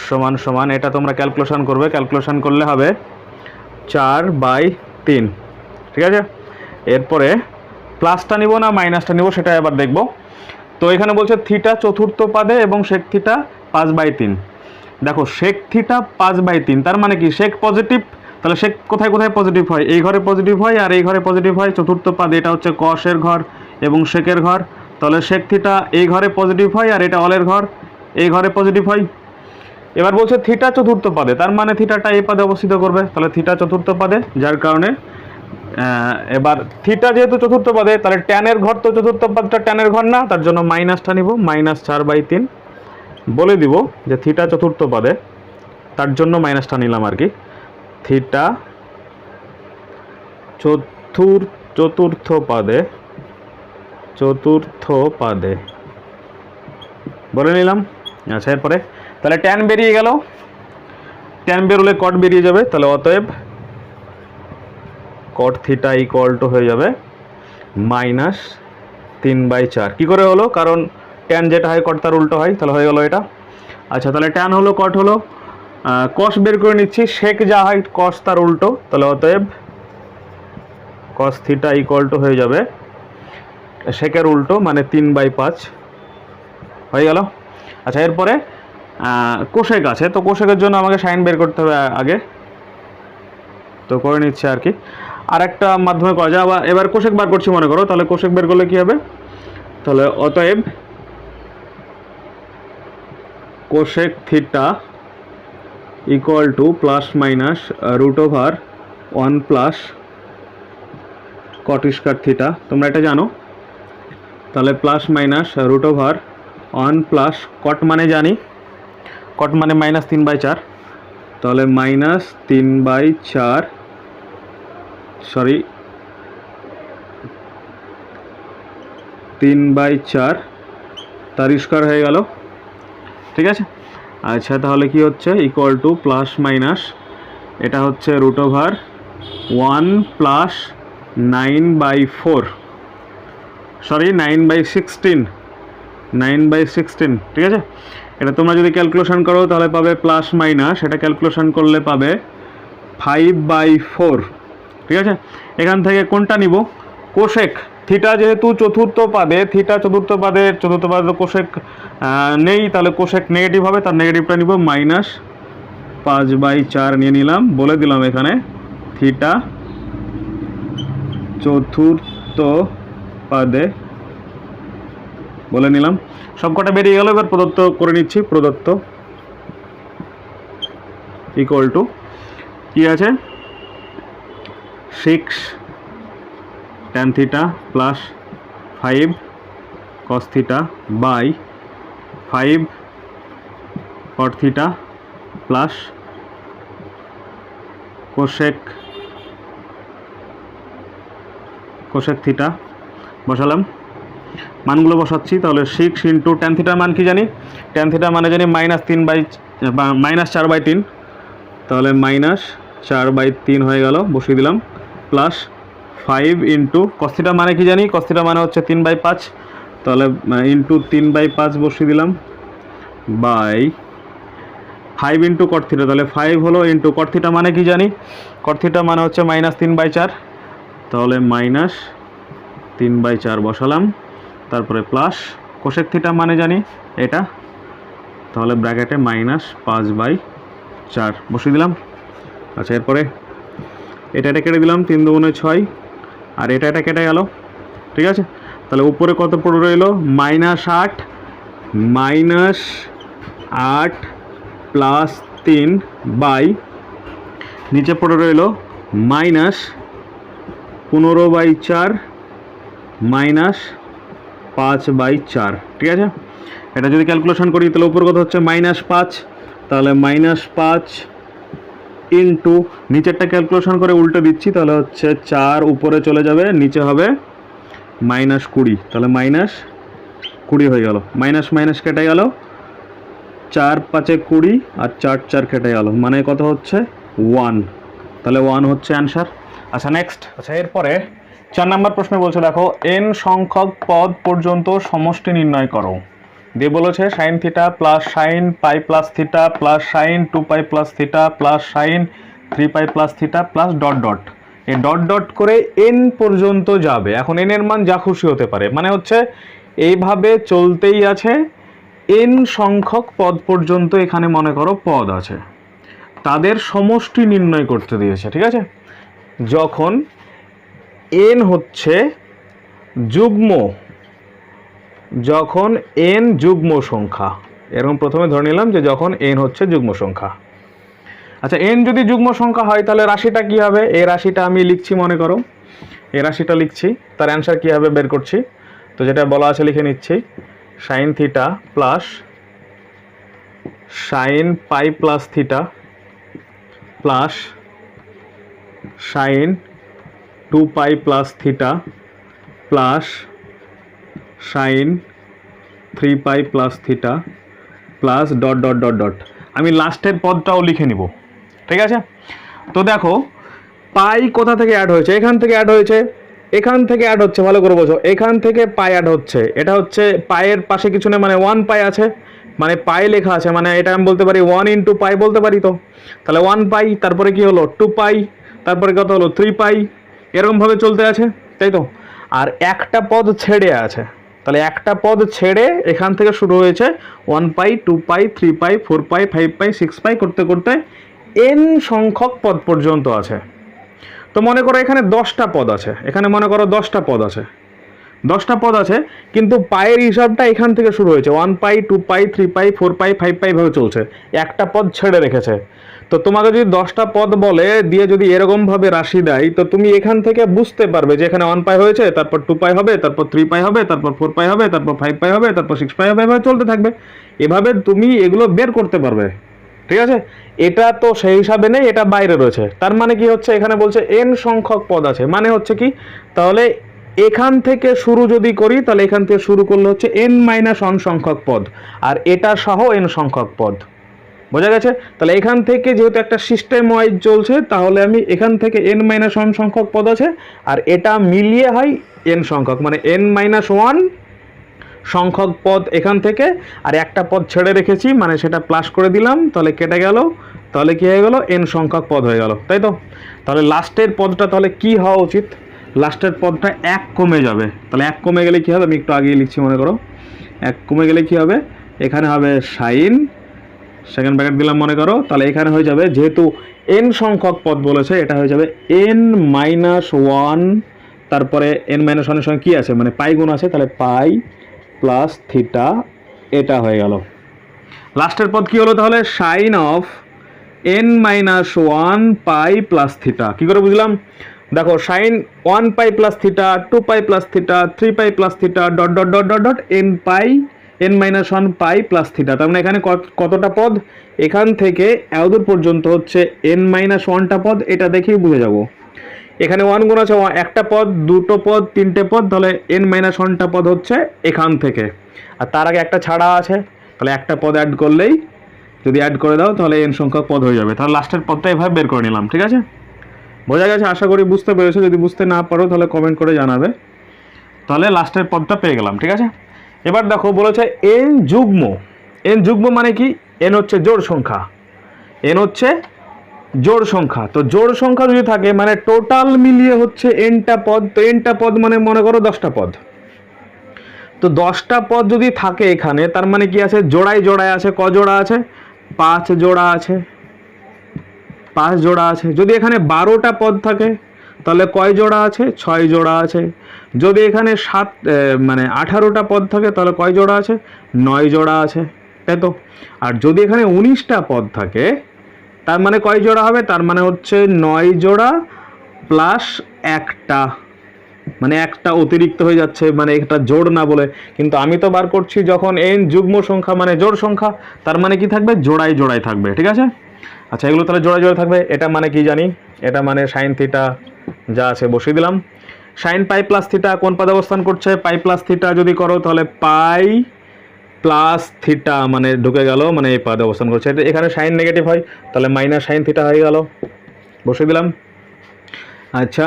সমান সমান, এটা তোমরা ক্যালকুলেশন করবে, ক্যালকুলেশন করলে হবে 4/3। ঠিক আছে, এরপরে প্লাসটা নিব না মাইনাসটা নিব সেটা এবার দেখব। তো এখানে বলছে থিটা চতুর্থ পাদে এবং সেক থিটা 5/3। দেখো সেক থিটা 5/3 তার মানে কি? সেক পজিটিভ, তাহলে সেক কোথায় কোথায় পজিটিভ হয়? এই ঘরে পজিটিভ হয় আর এই ঘরে পজিটিভ হয়। চতুর্থ পাদে এটা হচ্ছে কসের ঘর এবং সেকের ঘর, তাহলে সেক থিটা এই ঘরে পজিটিভ হয় আর এটা অলের ঘর, এই ঘরে পজিটিভ হয়। এবার বলছে থিটা চতুর্থ পাদে, তার মানে থিটাটা এই পাদে অবস্থিত করবে, তাহলে থিটা চতুর্থ পাদে, যার কারণে এবার থিটা যেহেতু চতুর্থ পাদে, তাহলে ট্যানের ঘর তো চতুর্থ পাদটা ট্যানের ঘর না, তার জন্য মাইনাসটা নিব, -4/3 বলে দিব যে থিটা চতুর্থ পদে, তার জন্য মাইনাসটা নিলাম আর কি। থিটা চতুর্থ পদে বলে নিলাম। আচ্ছা, এরপরে তাহলে ট্যান বেরিয়ে গেল, ট্যান বেরোলে কট বেরিয়ে যাবে, তাহলে অতএব কট থিটা ইকুয়াল টু হয়ে যাবে -3/4। কী করে হলো? কারণ ট্যান যেটা হয় কট তার উল্টো হয়, তাহলে হয়ে গেল এটা। আচ্ছা, তাহলে ট্যান হলো কট হলো, কস বের করে নিচ্ছি, সেক যা হয় কস তার উল্টো, তাহলে অতএব কস থিটা ইকুয়াল টু হয়ে যাবে সেকের উল্টো মানে 3/5 হয়ে গেল। আচ্ছা, এরপরে কোশেক আছে, তো কোশেকের জন্য আমাকে সাইন বের করতে হবে আগে, তো করে নিচ্ছে আর কি। আর একটা মাধ্যমে করা যায়, আবার এবার কোশেক বার করছি মনে করো, তাহলে কোশেক বের করলে কী হবে? তাহলে অতএব cosec theta equal to ±√1 plus cot square theta, তোমরা এটা জানো। তাহলে ±√1 প্লাস কট মানে জানি, কট মানে -3/4, তাহলে -3/4 তার স্কয়ার হয়ে গেল, ঠিক আছে। আচ্ছা, তাহলে কি হচ্ছে? ইকুয়াল টু প্লাস মাইনাস, এটা হচ্ছে √1 প্লাস 9/16, ঠিক আছে। এটা তোমরা যদি ক্যালকুলেশন করো তাহলে পাবে প্লাস মাইনাস, এটা ক্যালকুলেশন করলে পাবে 5/4, ঠিক আছে। এখান থেকে কোনটা নিব? কোশেক থিটা, যেহেতু চতুর্থ পাদে কোশেক নেই, তাহলে কোশেক নেগেটিভ হবে, তার নেগেটিভটা নিব, -5/4 নিয়ে নিলাম, বলে দিলাম এখানে থিটা চতুর্থ পাদে বলে নিলাম, সব কটা বেরিয়ে গেল। এবার প্রদত্ত করে নিচ্ছি, প্রদত্ত ইকুয়াল টু কী আছে? 6 tan theta plus 5 cos theta by 5 cot theta plus cosec theta বসালাম, মানগুলো বসাচ্ছি। তাহলে 6 ইন্টু ট্যান থিটার মান কি জানি? ট্যান থিটার মানে জানি -4/3, তাহলে -4/3 হয়ে গেল, বসিয়ে দিলাম, প্লাস 5 ইন্টু কস থিটার মানে কি জানি? কস থিটার মানে হচ্ছে 3/5, তাহলে ইন্টু 3/5 বসিয়ে দিলাম, বাই 5 ইন্টু কট থিটা, তাহলে 5 হলো, ইন্টু কট থিটা মানে কি জানি? কট থিটা মানে হচ্ছে -3/4, তাহলে -3/4 বসালাম, তারপরে প্লাস কোশেক থিটা মানে জানি এটা, তাহলে ব্র্যাকেটে -5/4 বসিয়ে দিলাম। আচ্ছা, এরপরে এটা কেটে দিলাম, 3 × 6, আর এটা কেটে গেল, ঠিক আছে। তাহলে উপরে কত পড়ে রইল? -8 প্লাস 3 বাই, নিচে পড়ে রইল -15/4 -5/4, ঠিক আছে। এটা যদি ক্যালকুলেশন করি তাহলে উপর কত হচ্ছে? -5, তাহলে -5 ইন্টু নিচেরটা ক্যালকুলেশন করে উল্টে দিচ্ছি, তাহলে হচ্ছে 4 উপরে চলে যাবে, নিচে হবে -20, তাহলে -20 হয়ে গেল, মাইনাস কেটে গেল, 4 5 20 আর 4 4 কেটে গেল, মানে কত হচ্ছে? 1, তাহলে 1 হচ্ছে অ্যান্সার। আচ্ছা, নেক্সট। আচ্ছা, এরপরে 4 নম্বর প্রশ্নে বলছে, দেখো n সংখ্যক পদ পর্যন্ত সমষ্টি নির্ণয় করো, দিয়ে বলেছে sine theta plus sine pi plus theta plus sine 2π plus theta plus sine 3π plus theta plus dot dot, এই ডট ডট করে n পর্যন্ত যাবে। এখন n এর মান যা খুশি হতে পারে, মানে হচ্ছে এইভাবে চলতেই আছে, n সংখ্যক পদ পর্যন্ত এখানে মনে করো পদ আছে, তাদের সমষ্টি নির্ণয় করতে দিয়েছে, ঠিক আছে। যখন n হচ্ছে যুগ্ম, যখন n যুগ্ম সংখ্যা, এরকম প্রথমে ধরে নিলাম যে যখন n হচ্ছে যুগ্ম সংখ্যা। আচ্ছা, n যদি যুগ্ম সংখ্যা হয় তাহলে রাশিটা কি হবে? এই রাশিটা আমি লিখছি, মনে করো এই রাশিটা লিখছি, তার অ্যান্সার কী হবে বের করছি। তো যেটা বলা আছে লিখে নিচ্ছি, sign theta plus sine pi plus theta plus sign 2 pi plus theta plus sign 3 pi plus theta plus dot dot dot dot. আমি লাস্টের পদটাও লিখে নিব, ঠিক আছে? তো দেখো পাই কোথা থেকে অ্যাড হয়েছে, এখান থেকে অ্যাড হয়েছে, এখান থেকে অ্যাড হচ্ছে, ভালো করে বোঝো, এখান থেকে পাই অ্যাড হচ্ছে। এটা হচ্ছে পায়ের পাশে কিছু নেই, মানে 1 পাই আছে, মানে পাই লেখা আছে, মানে এটা আমি বলতে পারি 1 ইন্টু পাই বলতে পারি। তো তাহলে 1 পাই, তারপরে কি হলো 2 পাই, তারপরে কত হলো 3 পাই, এরকমভাবে চলতে আছে, তাই তো? আর একটা পদ ছেড়ে আছে, তাহলে একটা পদ ছেড়ে এখান থেকে শুরু হয়েছে 1 পাই 2 পাই 3 পাই 4 পাই 5 পাই 6 পাই করতে করতে n সংখ্যক পদ পর্যন্ত আছে। তো মনে করো এখানে 10টা পদ আছে, এখানে মনে করো 10টা পদ আছে, 10টা পদ আছে, কিন্তু পায়ের হিসাবটা এখান থেকে শুরু হয়েছে 1 পাই 2 পাই 3 পাই 4 পাই 5 পাই ভাবে চলছে, একটা পদ ছেড়ে রেখেছে। তো তোমাকে যদি 10টা পদ বলে দিয়ে যদি এরকমভাবে রাশি দেয়, তো তুমি এখান থেকে বুঝতে পারবে যে এখানে 1 পাই হয়েছে, তারপর 2 পাই হবে, তারপর 3 পাই হবে, তারপর 4 পাই হবে, তারপর 5 পাই হবে, তারপর 6 পাই হবে, এভাবে চলতে থাকবে। এভাবে তুমি এগুলো বের করতে পারবে, ঠিক আছে? এটা তো সেই হিসাবে নেই, এটা বাইরে রয়েছে। তার মানে কি হচ্ছে, এখানে বলছে n সংখ্যক পদ আছে, মানে হচ্ছে কি, তাহলে এখান থেকে শুরু যদি করি, তাহলে এখান থেকে শুরু করলে হচ্ছে n-1 সংখ্যক পদ, আর এটা সহ n সংখ্যক পদ। বোঝা গেছে? তাহলে এখান থেকে যেহেতু একটা সিস্টেম ওয়াইজ চলছে, তাহলে আমি এখান থেকে n-1 সংখ্যক পদ আছে, আর এটা মিলিয়ে হয় n সংখ্যক, মানে n-1 সংখ্যক পদ এখান থেকে, আর একটা পদ ছেড়ে রেখেছি, মানে সেটা প্লাস করে দিলাম, তাহলে কেটে গেল, তাহলে কি হয়ে গেল, n সংখ্যক পদ হয়ে গেল, তাই তো? তাহলে লাস্টের পদটা তাহলে কি হওয়া উচিত, লাস্টের পদটা 1 কমে যাবে। তাহলে 1 কমে গেলে কি হবে, আমি একটু আগেই লিখছি, মনে করো 1 কমে গেলে কি হবে, এখানে হবে সাইন, সেকেন্ড ব্র্যাকেট দিলাম মনে করো, তাহলে এখানে হয়ে যাবে, যেহেতু n সংখ্যক পদ বলেছে, এটা হয়ে যাবে n-1, তারপরে n-1 এর সঙ্গে কি আছে, মানে পাই গুণ আছে, তাহলে পাই প্লাস থিটা, এটা হয়ে গেল। লাস্টের পদ কি হলো তাহলে, sine of n-1 pi plus theta. কি করে বুঝলাম, দেখো sine 1 pi plus theta, 2 pi plus theta, 3 pi plus theta, dot dot dot dot dot n pi n-1 pi plus theta. তার মানে এখানে কতটা পদ, এখান থেকে এতদূর পর্যন্ত হচ্ছে n-1টা পদ, এটা দেখেই বুঝে যাব। এখানে 1 গুণ আছে, একটা পদ, দুটো পদ, তিনটে পদ, তাহলে n-1টা পদ হচ্ছে এখান থেকে, আর তার আগে একটা ছাড়া আছে, তাহলে একটা পদ অ্যাড করলেই, যদি অ্যাড করে দাও তাহলে n সংখ্যক পদ হয়ে যাবে। তাহলে লাস্টের পদটা এভাবে বের করে নিলাম, ঠিক আছে? বোঝা গেছে? আশা করি বুঝতে পেরেছো, যদি বুঝতে না পারো তাহলে কমেন্ট করে জানাবে। তাহলে লাস্টের পদটা পেয়ে গেলাম, ঠিক আছে? এবার দেখো বলেছে n যুগ্ম, n যুগ্ম মানে কি, n হচ্ছে জোড় সংখ্যা, n হচ্ছে জোড় সংখ্যা। তো জোড় সংখ্যা যদি থাকে, মানে টোটাল মিলিয়ে হচ্ছে nটা পদ, তো nটা পদ মানে মনে করো 10টা পদ। তো 10টা পদ যদি থাকে এখানে, তার মানে কি আছে, জোড়ায় জোড়ায় আছে, ক জোড়া আছে, 5 জোড়া আছে, 5 জোড়া আছে। যদি এখানে 12টা পদ থাকে, তাহলে কয় জোড়া আছে, 6 জোড়া আছে। যদি এখানে 18টা পদ থাকে, তাহলে কয় জোড়া আছে, 9 জোড়া আছে, তাই তো? আর যদি এখানে 19টা পদ থাকে, তার মানে কয় জোড়া হবে, তার মানে হচ্ছে 9 জোড়া প্লাস একটা, মানে একটা অতিরিক্ত হয়ে যাচ্ছে, মানে একটা জোড় না বলে। কিন্তু আমি তো বার করছি যখন n যুগ্ম সংখ্যা মানে জোড় সংখ্যা, তার মানে কি থাকবে, জোড়ায় জোড়ায় থাকবে, ঠিক আছে? আচ্ছা, এগুলো তাহলে জোড়ায় জোড়ায় থাকবে। এটা মানে কি জানি, এটা মানে সাইন থিটা যা আছে বসিয়ে দিলাম। সাইন পাই প্লাস থিটা কোন পদে অবস্থান করছে, পাই প্লাস থিটা যদি করো তাহলে পাই প্লাস থিটা মানে ঢুকে গেল, মানে এই পদে অবস্থান করছে। এটা এখানে সাইন নেগেটিভ হয়, তাহলে মাইনাস সাইন থিটা হয়ে গেল, বসিয়ে দিলাম। আচ্ছা,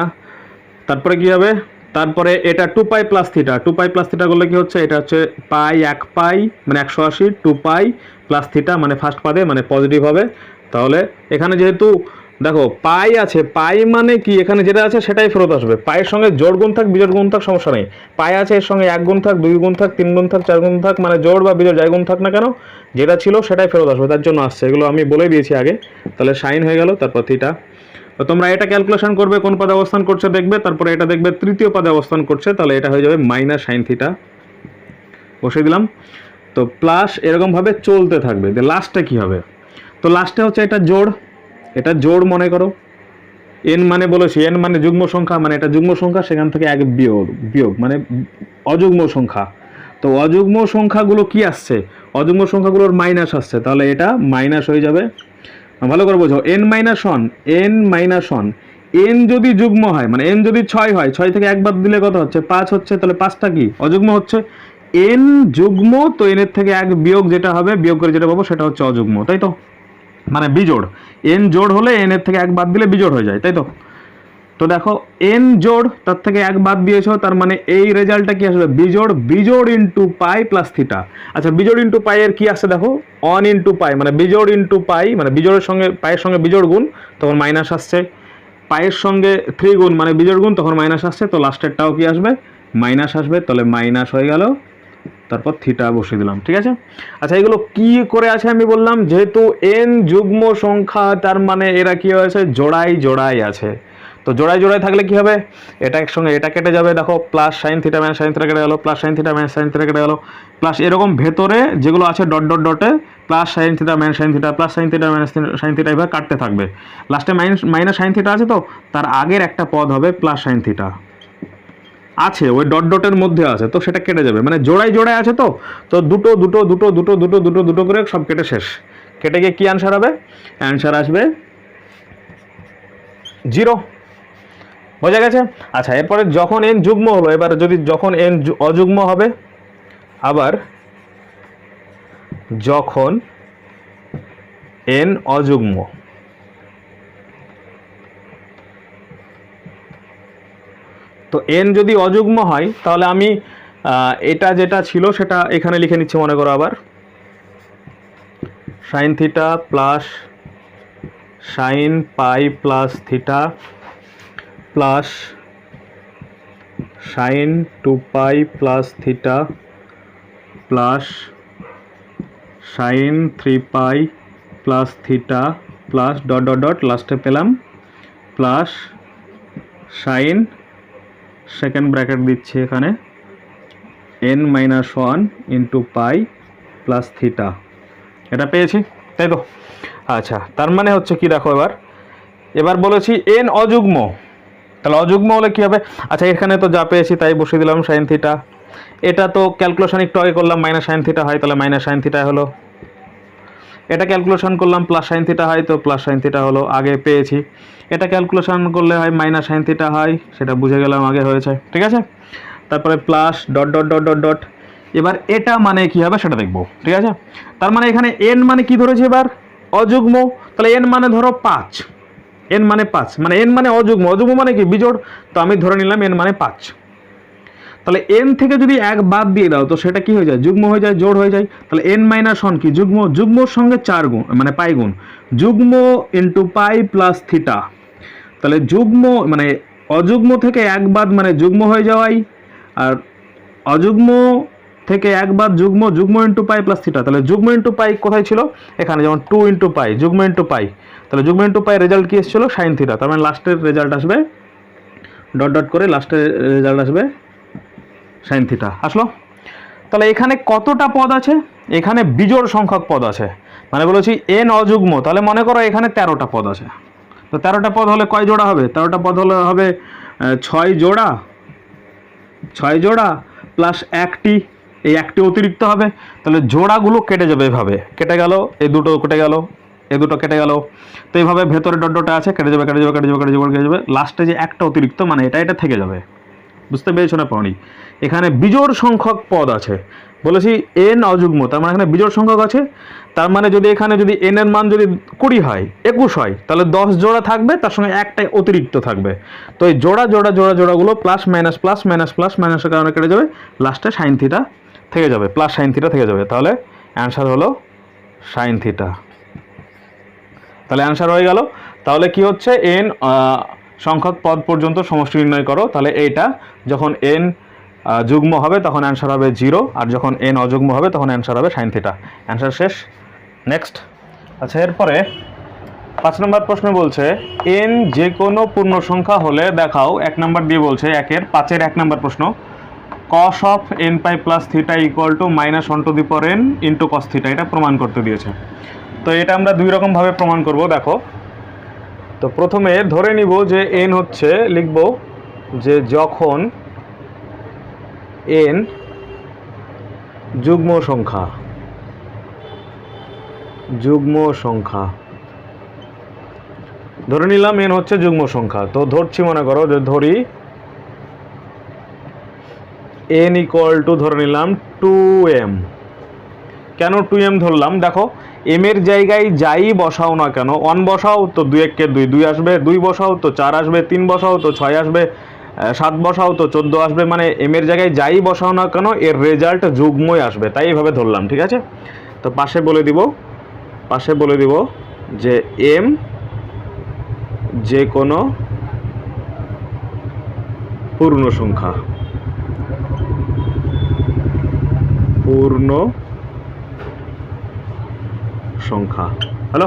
তারপরে কি হবে, তারপরে এটা 2 pi plus theta, 2 pi plus theta করলে কি হচ্ছে, এটা হচ্ছে পাই 1 পাই মানে 180, 2 পাই প্লাস থিটা মানে ফার্স্ট পাদে, মানে পজিটিভ হবে। তাহলে এখানে যেহেতু দেখো পাই আছে, পাই মানে কি, এখানে যেটা আছে সেটাই ফেরত আসবে। পায়ের সঙ্গে জোড় গুণ থাক বিজোড় গুণ থাক সমস্যা নেই, পাই আছে এর সঙ্গে 1 গুণ থাক 2 গুণ থাক 3 গুণ থাক 4 গুণ থাক, মানে জোড় বা বিজোড় যাই গুণ থাক না কেন, যেটা ছিল সেটাই ফেরত আসবে, তার জন্য আসছে। এগুলো আমি বলে দিয়েছি আগে। তাহলে সাইন হয়ে গেল, তারপর থিটা। তো তোমরা এটা ক্যালকুলেশন করবে কোন পদে অবস্থান করছে দেখবে, তারপরে এটা দেখবে তৃতীয় পদে অবস্থান করছে, তাহলে এটা হয়ে যাবে মাইনাস সাইন থিটা, বসিয়ে দিলাম। তো প্লাস এরকমভাবে চলতে থাকবে। লাস্টে কি হবে, তো লাস্টে হচ্ছে এটা জোড়, এটা জোড় মনে করো, n মানে বলেছি, n মানে যুগ্ম সংখ্যা, মানে এটা যুগ্ম সংখ্যা, সেখান থেকে 1 বিয়োগ মানে অযুগ্ম সংখ্যা। তো অযুগ্ম সংখ্যাগুলো কি আসছে, অযুগ্ম সংখ্যাগুলোর মাইনাস আসছে, তাহলে এটা মাইনাস হয়ে যাবে। ভালো করে বোঝো, n minus one, n minus one, n যদি যুগ্ম হয় মানে n যদি 6 হয়, 6 থেকে 1 বাদ দিলে কত হচ্ছে, 5 হচ্ছে, তাহলে 5টা কি অযুগ্ম হচ্ছে। n যুগ্ম, তো n এর থেকে 1 বিয়োগ যেটা হবে, বিয়োগ করে যেটা পাবো সেটা হচ্ছে অযুগ্ম, তাই তো, মানে বিজোড়। n জোড় হলে n এর থেকে 1 বাদ দিলে বিজোড় হয়ে যায়, তাই তো। তো দেখো n জোড়, তার থেকে 1 বাদ দিয়েছো, তার মানে এই রেজাল্টটা কি আসবে, বিজোড়, বিজোড় ইন্টু পাই প্লাস থিটা। আচ্ছা, বিজোড় ইন্টু পাই এর কি আসছে দেখো, 1 ইন্টু পাই, মানে বিজোড় ইন্টু পাই, মানে বিজোড়ের সঙ্গে পাইয়ের সঙ্গে বিজোড় গুণ, তখন মাইনাস আসছে। পাইয়ের সঙ্গে 3 গুণ মানে বিজোড় গুণ, তখন মাইনাস আসছে। তো লাস্টেরটাও কি আসবে, মাইনাস আসবে, তাহলে মাইনাস হয়ে গেল, তারপর থিটা বসিয়ে দিলাম, ঠিক আছে। আচ্ছা, এগুলো কি করে আছে আমি বললাম, যেহেতু n যুগ্ম সংখ্যা, তার মানে এরা কি হয়েছে, জোড়ায় জোড়ায় আছে। তো জোড়ায় জোড়ায় থাকলে কি হবে, এটা একসঙ্গে এটা কেটে যাবে, দেখো plus sign theta minus sine theta কেটে গেল, plus sign theta minus sine theta কেটে গেল, প্লাস এরকম ভেতরে যেগুলো আছে ডট ডট ডটে plus sign theta minus sine theta, plus sign theta minus sine theta, এভাবে কাটতে থাকবে। লাস্টে মাইনাস সাইন থিটা আছে, তো তার আগের একটা পদ হবে প্লাস সাইন থিটা আছে, ওই ডট ডটের মধ্যে আছে, তো সেটা কেটে যাবে, মানে জোড়ায় জোড়ায় আছে। তো তো দুটো দুটো দুটো দুটো দুটো দুটো দুটো করে সব কেটে শেষ। কেটে গিয়ে কি অ্যান্সার হবে, অ্যান্সার আসবে 0। বোঝা গেছে। আচ্ছা, এরপরে যখন n যুগ্ম হলো, এবার যদি যখন n অযুগ্ম হবে, আবার যখন n অযুগ্ম, তো n যদি অযুগ্ম হয়, তাহলে আমি এটা যেটা ছিল সেটা এখানে লিখে নিচ্ছি, মনে করো আবার sign theta plus sine pi plus theta plus sign 2 pi plus theta plus sign 3 pi plus theta plus dot dot dot, লাস্টে পেলাম প্লাস সাইন, সেকেন্ড ব্র্যাকেট দিচ্ছি এখানে, n minus one into pi plus theta, এটা পেয়েছি, তাই তো। আচ্ছা, তার মানে হচ্ছে কি, দেখো এবার বলেছি n অযুগ্ম, তাহলে অযুগ্ম হলে কি হবে। আচ্ছা, এখানে তো যা পেয়েছি তাই বসিয়ে দিলাম, সাইন থিটা, এটা তো ক্যালকুলেশন একটু আগে করলাম, মাইনাস সাইন থিটা হয়, তাহলে মাইনাস সাইন থিটা হলো। এটা ক্যালকুলেশন করলাম প্লাস সাইন থিটা হয়, তো প্লাস সাইন থিটা হলো, আগে পেয়েছি। এটা ক্যালকুলেশন করলে হয় মাইনাস সাইন থিটা হয়, সেটা বুঝে গেলাম, আগে হয়েছে, ঠিক আছে। তারপরে plus dot dot dot dot dot, এবার এটা মানে কি হবে সেটা দেখবো, ঠিক আছে। তার মানে এখানে n মানে কি ধরেছি এবার, অযুগ্ম, তাহলে n মানে ধরো 5, n মানে 5, মানে n মানে অযুগ্ম, অযুগ্ম মানে কি বিজোড়, তো আমি ধরে নিলাম n মানে 5। তাহলে n থেকে যদি 1 বাদ দিয়ে দাও, তো সেটা কি হয়ে যায়, যুগ্ম হয়ে যায়, জোড় হয়ে যায়। তাহলে n মাইনাস ওয়ান কি, যুগ্ম, যুগ্মর সঙ্গে 4 গুণ মানে পাই গুণ, যুগ্ম ইন্টু পাই প্লাস থিটা, তাহলে যুগ্ম মানে অযুগ্ম থেকে 1 বাদ মানে যুগ্ম হয়ে যাওয়াই, আর অযুগ্ম থেকে 1 বাদ যুগ্ম, যুগ্ম ইন্টু পাই প্লাস থিটা, তাহলে যুগ্ম ইন্টু পাই কোথায় ছিল, এখানে, যেমন 2 ইন্টু পাই, যুগ্ম ইন্টু পাই, তাহলে যুগ্ম ইন্টু পাই রেজাল্ট কি এসেছিল, সাইন থিটা, তার মানে লাস্টের রেজাল্ট আসবে ডট ডট করে, লাস্টের রেজাল্ট আসবে সাইন থিটা আসলো। তাহলে এখানে কতটা পদ আছে, এখানে বিজোড় সংখ্যক পদ আছে, মানে বলেছি n অযুগ্ম, তাহলে মনে করো এখানে 13টা পদ আছে। তো 13টা পদ হলে কয় জোড়া হবে, 13টা পদ হলে হবে 6 জোড়া, 6 জোড়া প্লাস একটি, এই একটি অতিরিক্ত হবে, তাহলে জোড়াগুলো কেটে যাবে, এভাবে কেটে গেল, এই দুটো কেটে গেল, এই দুটো কেটে গেল, তো এইভাবে ভেতরে ডট ডটে আছে, কেটে যাবে কেটে যাবে কেটে যাবে কেটে যাবে কেটে যাবে, লাস্টে যে একটা অতিরিক্ত মানে এটা থেকে যাবে। বুঝতে পেরেছো না পাওনি, এখানে বিজোড় সংখ্যক পদ আছে, বলেছি n অযুগ্ম, তার মানে এখানে বিজোড় সংখ্যক আছে, তার মানে যদি এখানে যদি n এর মান যদি 20 হয়, 21 হয়, তাহলে 10 জোড়া থাকবে, তার সঙ্গে একটা অতিরিক্ত থাকবে, তো এই জোড়া জোড়া জোড়া জোড়াগুলো plus minus plus minus plus মাইনাসের কারণে কেটে যাবে, লাস্টে সাইন থিটা থেকে যাবে, প্লাস সাইন থিটা থেকে যাবে, তাহলে অ্যান্সার হলো সাইন থিটা। তাহলে অ্যান্সার হয়ে গেল। তাহলে কি হচ্ছে, n সংখ্যক পদ পর্যন্ত সমষ্টি নির্ণয় করো, তাহলে এইটা যখন n যুগ্ম হবে তখন অ্যান্সার হবে 0, আর যখন n অযুগ্ম হবে তখন অ্যান্সার হবে সাইন থিটা। অ্যান্সার শেষ, নেক্সট। আচ্ছা, এরপরে 5 নম্বর প্রশ্ন বলছে n যে কোনো পূর্ণ সংখ্যা হলে দেখাও, 1 নম্বর দিয়ে বলছে, 5-এর 1 নম্বর প্রশ্ন, cos of n pi plus theta equal two minus 1 to the power n into cos theta, এটা প্রমাণ করতে দিয়েছে। তো এটা আমরা 2 রকমভাবে প্রমাণ করব, দেখো। তো প্রথমে ধরে নিব যে n হচ্ছে, লিখব যে যখন n যুগ্ম সংখ্যা, যুগ্ম সংখ্যা ধরে নিলাম n হচ্ছে যুগ্ম সংখ্যা। তো ধরছি, মনে করো যে ধরি n ইকুয়াল টু ধরে নিলাম 2m। কেন 2m ধরলাম? দেখো m এর জায়গায় যাই বসাও না কেন, 1 বসাও তো 2 একে 2 2 আসবে, 2 বসাও তো 4 আসবে, 3 বসাও তো 6 আসবে, 7 বসাও তো 14 আসবে। মানে m এর জায়গায় যাই বসাও না কেন এর রেজাল্ট যুগ্মই আসবে, তাই এইভাবে ধরলাম। ঠিক আছে, তো পাশে বলে দিব যে m যে কোনো পূর্ণ সংখ্যা, পূর্ণ সংখ্যা হলো।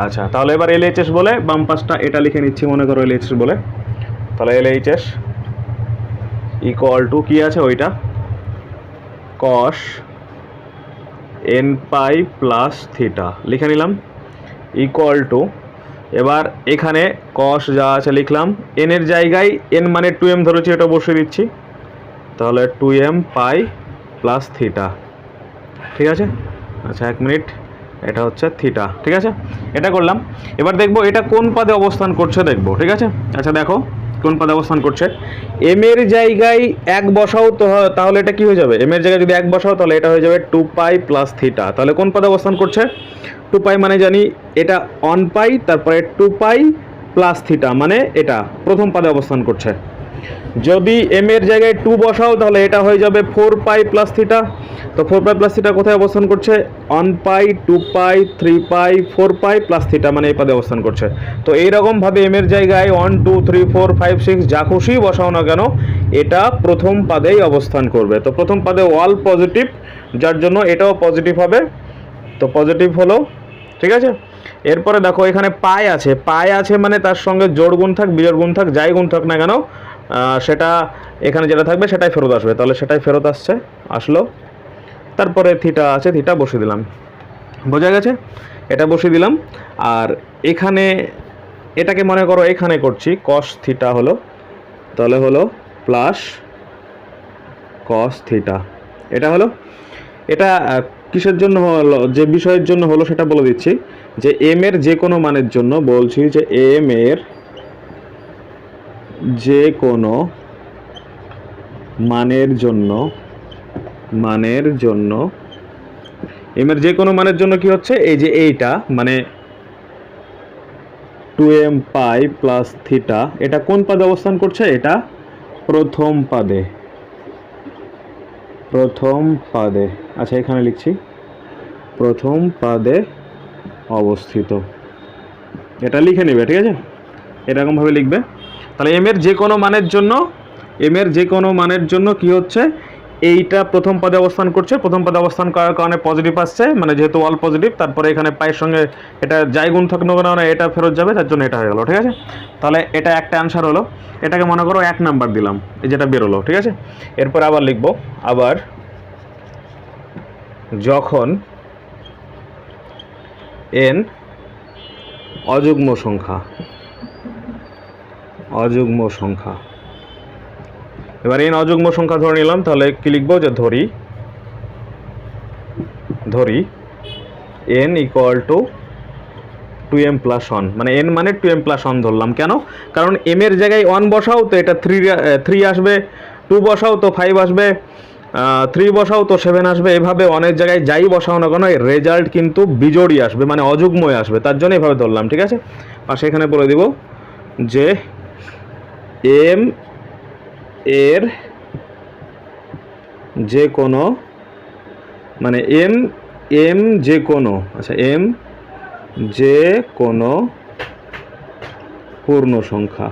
আচ্ছা, তাহলে এবার LHS বলে বাম পাশটা এটা লিখে নিচ্ছি, মনে করো LHS বলে। তাহলে LHS ইকুয়াল টু কি আছে ওইটা, cos n পাই প্লাস থিটা লিখে নিলাম, ইকুয়াল টু এবার এখানে cos যা আছে লিখলাম, n এর জায়গায় n মানে 2m ধরেছি, এটা বসিয়ে দিচ্ছি। তাহলে 2m পাই প্লাস থিটা। ঠিক আছে, আচ্ছা 1 মিনিট, এটা হচ্ছে থিটা। ঠিক আছে, এটা করলাম। এবার দেখবো এটা কোন পাদে অবস্থান করছে দেখবো। ঠিক আছে, আচ্ছা দেখো কোন পাদে অবস্থান করছে। m এর জায়গায় 1 বসাও তো, তাহলে এটা কি হয়ে যাবে, m এর জায়গায় যদি 1 বসাও তাহলে এটা হয়ে যাবে 2 পাই প্লাস থিটা। তাহলে কোন পাদে অবস্থান করছে, 2 পাই মানে জানি এটা 1 পাই, তারপরে 2 পাই প্লাস থিটা, মানে এটা প্রথম পাদে অবস্থান করছে। যদি m এর জায়গায় 2 বসাও তাহলে এটা হয়ে যাবে 4 পাই প্লাস থিটা। তো 4 পাই প্লাস থিটা কোথায় অবস্থান করছে, 1 পাই 2 পাই 3 পাই 4 পাই প্লাস থিটা, মানে এই পদে অবস্থান করছে। তো এইরকম ভাবে m এর জায়গায় 1 2 3 4 5 6 যা খুশি বসাও না কেন এটা প্রথম পাদেই অবস্থান করবে। তো প্রথম পাদে অল পজিটিভ, যার জন্য এটাও পজিটিভ হবে, তো পজিটিভ হলো। ঠিক আছে, এরপরে দেখো এখানে পাই আছে মানে তার সঙ্গে জোড় গুণ থাক বিজোড় গুণ থাক যাই গুণ থাক না কেন সেটা এখানে যেটা থাকবে সেটাই ফেরত আসবে। তাহলে সেটাই ফেরত আসলো। তারপরে থিটা আছে, থিটা বসিয়ে দিলাম। বোঝা গেছে, এটা বসিয়ে দিলাম। আর এখানে এটাকে মনে করো এখানে করছি cos থিটা হলো, তাহলে হলো প্লাস cos থিটা। এটা হলো, এটা কিসের জন্য হলো, যে বিষয়ের জন্য হলো সেটা বলে দিচ্ছি। যে m এর যে কোনো মানের জন্য বলছি, যে m এর যে কোনো মানের জন্য m এর যে কোনো মানের জন্য কি হচ্ছে, এই যে এইটা মানে 2m পাই প্লাস থিটা, এটা কোন পাদে অবস্থান করছে, এটা প্রথম পাদে, প্রথম পাদে। আচ্ছা এখানে লিখছি প্রথম পাদে অবস্থিত, এটা লিখে নেবে। ঠিক আছে, এরকমভাবে লিখবে। তাহলে m এর যে কোনো মানের জন্য কি হচ্ছে, এইটা প্রথম পদে অবস্থান করছে। প্রথম পদে অবস্থান করার কারণে পজিটিভ আসছে, মানে যেহেতু অল পজিটিভ, তারপরে এখানে পায়ের সঙ্গে এটা যাই গুণ থাক না এটা ফেরত যাবে, তার জন্য এটা হয়ে গেল। ঠিক আছে, তাহলে এটা একটা অ্যান্সার হলো। এটাকে মনে করো 1 নাম্বার দিলাম, এই যেটা বেরোলো। ঠিক আছে, এরপর আবার লিখবো, আবার যখন n অযুগ্ম সংখ্যা, এবার n অযুগ্ম সংখ্যা ধরে নিলাম। তাহলে কি লিখবো, যে ধরি n equal to 2m plus 1, মানে n মানে 2m প্লাস 1 ধরলাম। কেন, কারণ m এর জায়গায় 1 বসাও তো এটা 3 আসবে, 2 বসাও তো 5 আসবে, 3 বসাও তো 7 আসবে। এভাবে অনেক জায়গায় যাই বসাও না কেন এর রেজাল্ট কিন্তু বিজোড়ই আসবে, মানে অযুগ্মই আসবে, তার জন্য এভাবে ধরলাম। ঠিক আছে, পাশে এখানে বলে দিব যে m এর যে কোনো, মানে m যে কোনো, আচ্ছা m যে কোনো পূর্ণ সংখ্যা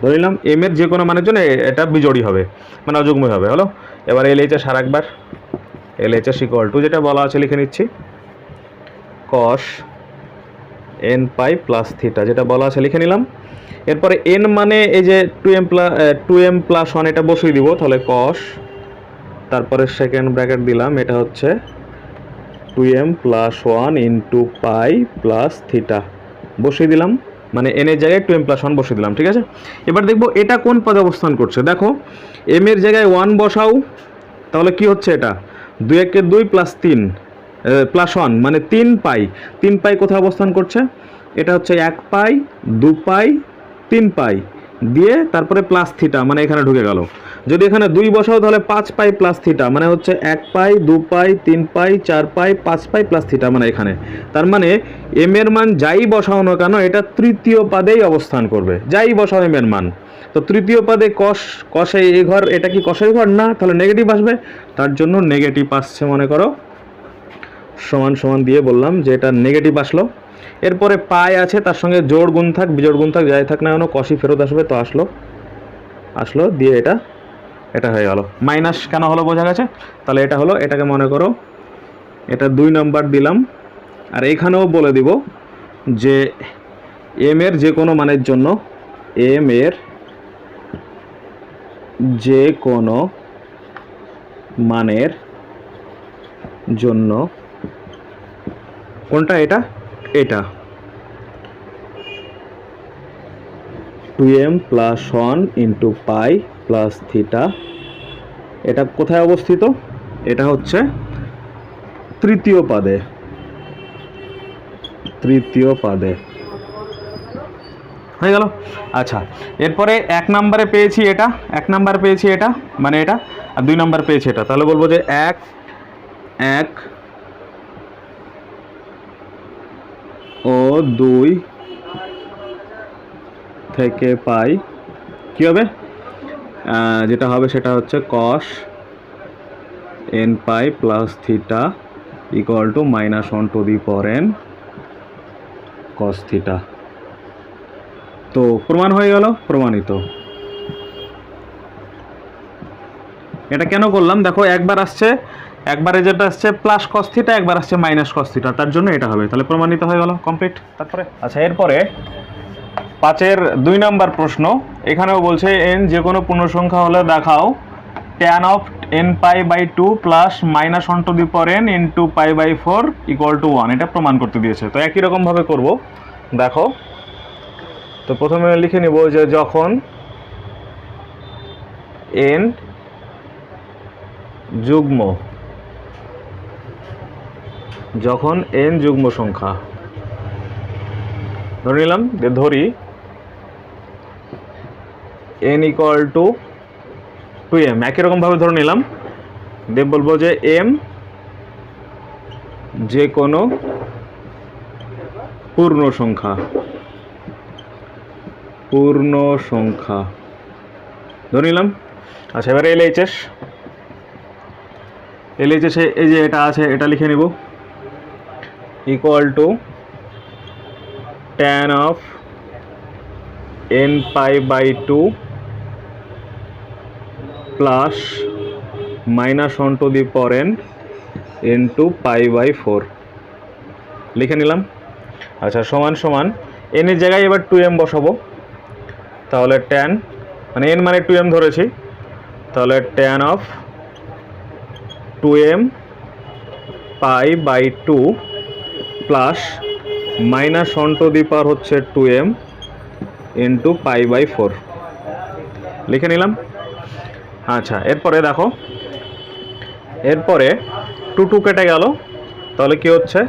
ধরে নিলাম m এর যে কোনো মানের জন্য এটা বিজোড়ই হবে, মানে অযুগ্মই হবে। হলো, এবার LHS আর একবার, LHS ইকুয়াল টু যেটা বলা আছে লিখে নিচ্ছি, cos n পাই প্লাস থিটা, যেটা বলা আছে লিখে নিলাম। এরপরে n মানে এই যে 2m প্লাস 1 এটা বসিয়ে দিব। তাহলে cos, তারপরে সেকেন্ড ব্র্যাকেট দিলাম, এটা হচ্ছে 2m plus 1 into pi plus theta বসিয়ে দিলাম। মানে এন এর জায়গায় 2m + 1 বসিয়ে দিলাম, ঠিক আছে। এবার দেখব এটা কোন পদে অবস্থান করছে। দেখো m এর জায়গায় 1 বসাও, তাহলে কি হচ্ছে এটা 2 × 2 + 3 +1 মানে 3 পাই। 3 পাই কোথায় অবস্থান করছে, এটা হচ্ছে 1 পাই 2 পাই 3 পাই দিয়ে তারপরে প্লাস থিটা মানে এখানে ঢুকে গেল। যদি এখানে 2 বসাও তাহলে 5 পাই প্লাস থিটা মানে হচ্ছে 1 পাই 2 পাই 3 পাই 4 পাই 5 পাই প্লাস থিটা মানে এখানে। তার মানে এম এর মান যাই বসাও না কেন এটা তৃতীয় পদেই অবস্থান করবে, যাই বসাও এম এর মান। তো তৃতীয় পদে কষে এই ঘর, এটা কি কষের ঘর না, তাহলে নেগেটিভ আসবে, তার জন্য নেগেটিভ আসছে মনে করো, সমান সমান দিয়ে বললাম যে এটা নেগেটিভ আসলো। এরপরে পাই আছে, তার সঙ্গে জোড় গুণ থাক বিজোড় গুণ থাক যাই থাক না কেন কষি ফেরত আসবে, তো আসলো দিয়ে এটা হয়ে গেল। মাইনাস কেন হলো বোঝা গেছে, তাহলে এটা হলো, এটাকে মনে করো এটা 2 নম্বর দিলাম। আর এখানেও বলে দিব যে এম এর যে কোনো মানের জন্য, এম এর যে কোনো মানের জন্য কোনটা, এটা 2m + 1 × পাই প্লাস থিটা, এটা কোথায় অবস্থিত, এটা হচ্ছে তৃতীয় পদে হয়ে গেল। আচ্ছা এরপরে 1 নম্বরে পেয়েছি এটা, 1 নম্বর পেয়েছি এটা মানে এটা, আর 2 নম্বর পেয়েছি এটা, তাহলে বলবো যে 1 ও 2 থেকে পাই কি হবে, যেটা হবে সেটা হচ্ছে cos n পাই plus theta = -1 n cos theta. তো প্রমাণ হয়ে গেল, প্রমাণিত। এটা কেন করলাম দেখো, একবার আসছে, একবারে যেটা আসছে প্লাস cos থিটা, একবার আসছে মাইনাস cos থিটা, তার জন্য এটা হবে, তাহলে প্রমাণিত হয়ে গেল, কমপ্লিট। তারপরে আচ্ছা এরপরে 5-এর 2 নম্বর প্রশ্ন, এখানেও বলছে n যে কোনো পূর্ণ সংখ্যা হলে দেখাও tan of n π/2 + -1 n × π/4 = 1, এটা প্রমাণ করতে দিয়েছে। তো একই রকম ভাবে করব, দেখো তো প্রথমে লিখে নিব যে যখন n যুগ্ম সংখ্যা ধরে নিলাম, যে ধরি n = 2m, একই রকম ভাবে ধরে নিলাম, দিয়ে বলবো যে m যে কোনো পূর্ণ সংখ্যা ধরে নিলাম। আচ্ছা এবারে LHS এই যে এটা আছে, এটা লিখে নিব = tan of n π/2 + -1 n × π/4 লিখে নিলাম। আচ্ছা সমান সমান n এর জায়গায় এবার 2m বসাবো, তাহলে tan মানে n মানে 2m ধরেছি, তাহলে tan of 2m π/2 প্লাস -1 হচ্ছে 2m n × π/4 লিখে নিলাম। আচ্ছা এরপরে দেখো, এরপরে 2 কেটে গেল, তাহলে কি হচ্ছে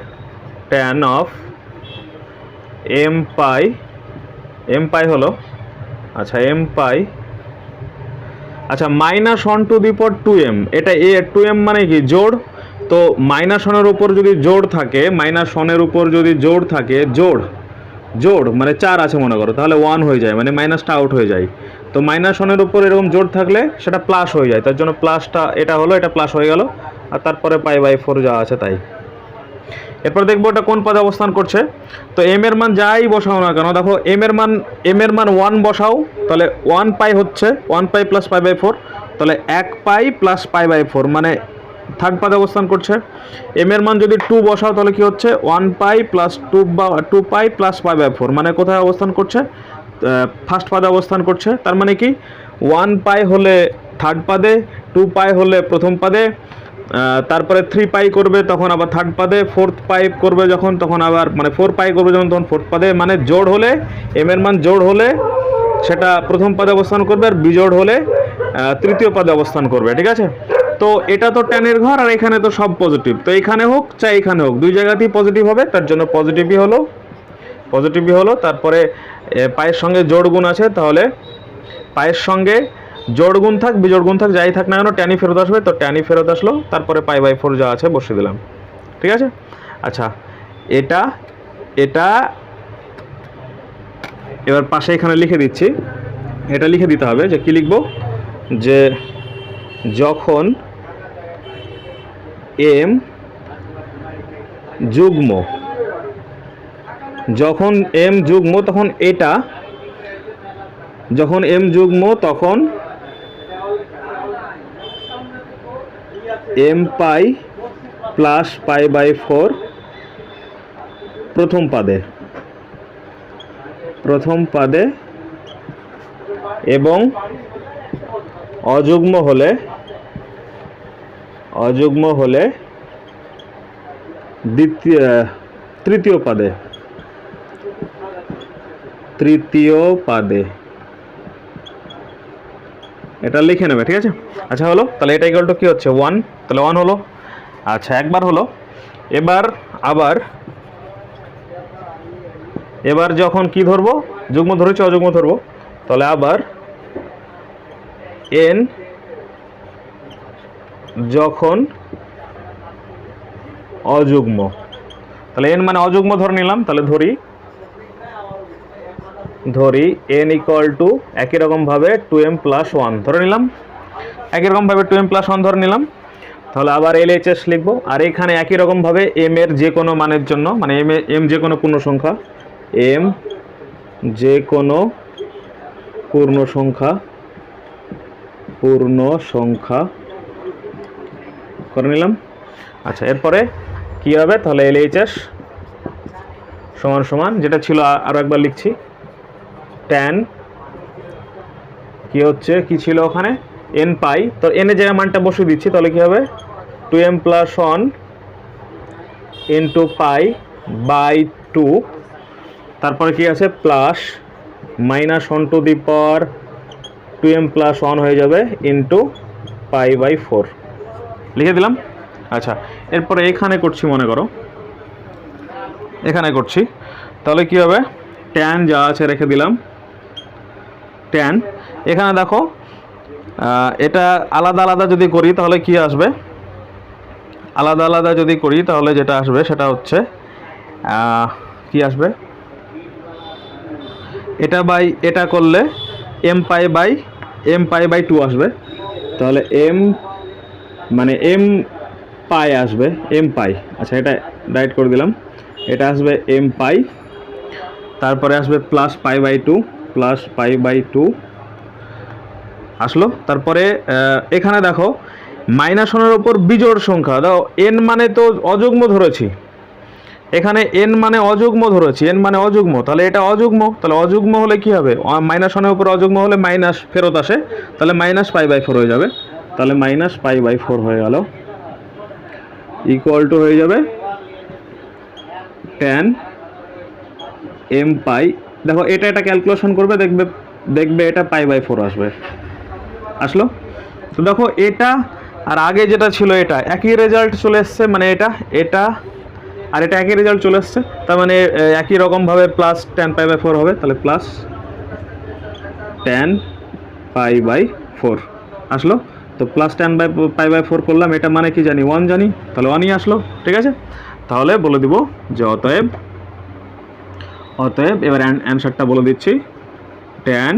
tan of m π হলো, আচ্ছা m π, আচ্ছা -1 / 2m, এটা 2m মানে কি জোড়, তো -1 এর উপর যদি জোড় থাকে, -1 এর উপর যদি জোড় থাকে, জোড় মানে 4 আছে মনে করো, তাহলে 1 হয়ে যায়, মানে মাইনাসটা আউট হয়ে যায়। তো -1 এর উপর এরকম জোড় থাকলে সেটা প্লাস হয়ে যায়, তার জন্য প্লাসটা এটা হলো, এটা প্লাস হয়ে গেল, আর তারপরে π/4 যা আছে তাই। এরপর দেখবো এটা কোন পদে অবস্থান করছে। তো m এর মান যাই বসাও না কেন, দেখো m এর মান 1 বসাও, তাহলে 1 পাই হচ্ছে 1 পাই প্লাস π/4, তাহলে 1 পাই প্লাস π/4 মানে থার্ড পদে অবস্থান করছে। m এর মান যদি 2 বসাও তাহলে কি হচ্ছে 1 পাই প্লাস 2 পাই প্লাস π/4 মানে কোথায় অবস্থান করছে, ফার্স্ট পদে অবস্থান করছে। তার মানে কি 1 পাই হলে থার্ড পদে, 2 পাই হলে প্রথম পদে, তারপরে 3 পাই করবে তখন আবার থার্ড পাদে, ফোর্থ পাই করবে যখন তখন আবার মানে 4 পাই করবে যখন তখন ফোর্থ পাদে, মানে জোড় হলে এম এর মান জোড় হলে সেটা প্রথম পাদে অবস্থান করবে, আর বিজোড় হলে তৃতীয় পাদে অবস্থান করবে, ঠিক আছে। তো এটা তো ট্যানের ঘর, আর এখানে তো সব পজিটিভ, তো এখানে হোক চাই এখানে হোক দুই জায়গাতেই পজিটিভ হবে, তার জন্য পজিটিভই হলো। তারপরে পায়ের সঙ্গে জোড় গুণ আছে, তাহলে পায়ের সঙ্গে জোড় গুণ থাক বিজোড় গুণ থাক যাই থাক না কেন ট্যানই ফেরত আসবে, তো ট্যানই ফেরত আসলো। তারপরে পাই/4 যা আছে বসিয়ে দিলাম, ঠিক আছে। আচ্ছা, এটা এবার পাশে এখানে লিখে দিচ্ছি, এটা লিখে দিতে হবে যে কি লিখব, যে যখন এম যুগ্ম তখন এটা, যখন এম যুগ্ম তখন এম পাই প্লাস পাই/4 প্রথম পাদে এবং অযুগ্ম হলে তৃতীয় পাদে, এটা লিখে নেবে, ঠিক আছে। আচ্ছা হলো, তাহলে এটা ইকুয়াল টু কি হচ্ছে 1, তাহলে 1 হলো। আচ্ছা একবার হলো, এবার যখন কি ধরবো, যুগ্ম ধরেছি অযুগ্ম ধরবো, তাহলে আবার n যখন অযুগ্ম, তাহলে n মানে অযুগ্ম ধরে নিলাম, তাহলে ধরি n ইকুয়াল টু একই রকম ভাবে 2m প্লাস 1 ধরে নিলাম, একই রকম ভাবে 2m প্লাস 1 ধরে নিলাম। তাহলে আবার LHS লিখবো, আর এখানে একই রকম ভাবে m এর যে কোনো মানের জন্য, মানে m যে কোনো পূর্ণ সংখ্যা, m যে কোনো পূর্ণ সংখ্যা করে নিলাম। আচ্ছা এরপরে কি হবে, তাহলে LHS সমান যেটা ছিল আরো একবার লিখছি, tan কি ছিল ওখানে n পাই, তো n এর জায়গায় মানটা বসিয়ে দিচ্ছি, তাহলে কি হবে 2m প্লাস 1 ইন্টু পাই/2, তারপরে কি আছে plus -1 to the power 2m plus 1 হয়ে যাবে ইন্টু পাই/4 লিখে দিলাম। আচ্ছা এরপরে এখানে করছি, মনে করো এখানে করছি, তাহলে কি হবে tan যা আছে রেখে দিলাম, tan এখানে দেখো এটা আলাদা আলাদা যদি করি তাহলে কি আসবে, আলাদা যদি করি তাহলে যেটা আসবে সেটা হচ্ছে কি আসবে, এটা বাই এটা করলে m পাই/2 আসবে, তাহলে m মানে m পাই আসবে, m পাই। আচ্ছা এটা ডাইরেক্ট করে দিলাম, এটা আসবে m পাই, তারপরে আসবে প্লাস পাই/2 আসলো। তারপরে এখানে দেখো -1 উপর বিজোড় সংখ্যা, দাও n মানে তো অযুগ্ম ধরেছি, এখানে n মানে অযুগ্ম ধরেছি, n মানে অযুগ্ম, তাহলে এটা অযুগ্ম, তাহলে অযুগ্ম হলে কি হবে, -1 উপর অযুগ্ম হলে মাইনাস ফেরত আসে, তাহলে -পাই/4 হয়ে যাবে, তাহলে -পাই/4 হয়ে গেল, ইকুয়াল টু হয়ে যাবে tan m পাই। দেখো এটা ক্যালকুলেশন করবে, দেখবে এটা পাই/4 আসলো। তো দেখো এটা আর আগে যেটা ছিল এটা একই রেজাল্ট চলে এসছে, মানে এটা আর এটা একই রেজাল্ট চলে এসছে, তার মানে একই রকম ভাবে প্লাস tan পাই/4 হবে, তাহলে প্লাস tan পাই/4 আসলো। তো প্লাস tan পাই/4 করলাম, এটা মানে কি জানি 1 জানি, তাহলে 1ই আসলো, ঠিক আছে। তাহলে বলে দিব যে অতএব এবার অ্যান্সারটা বলে দিচ্ছি, tan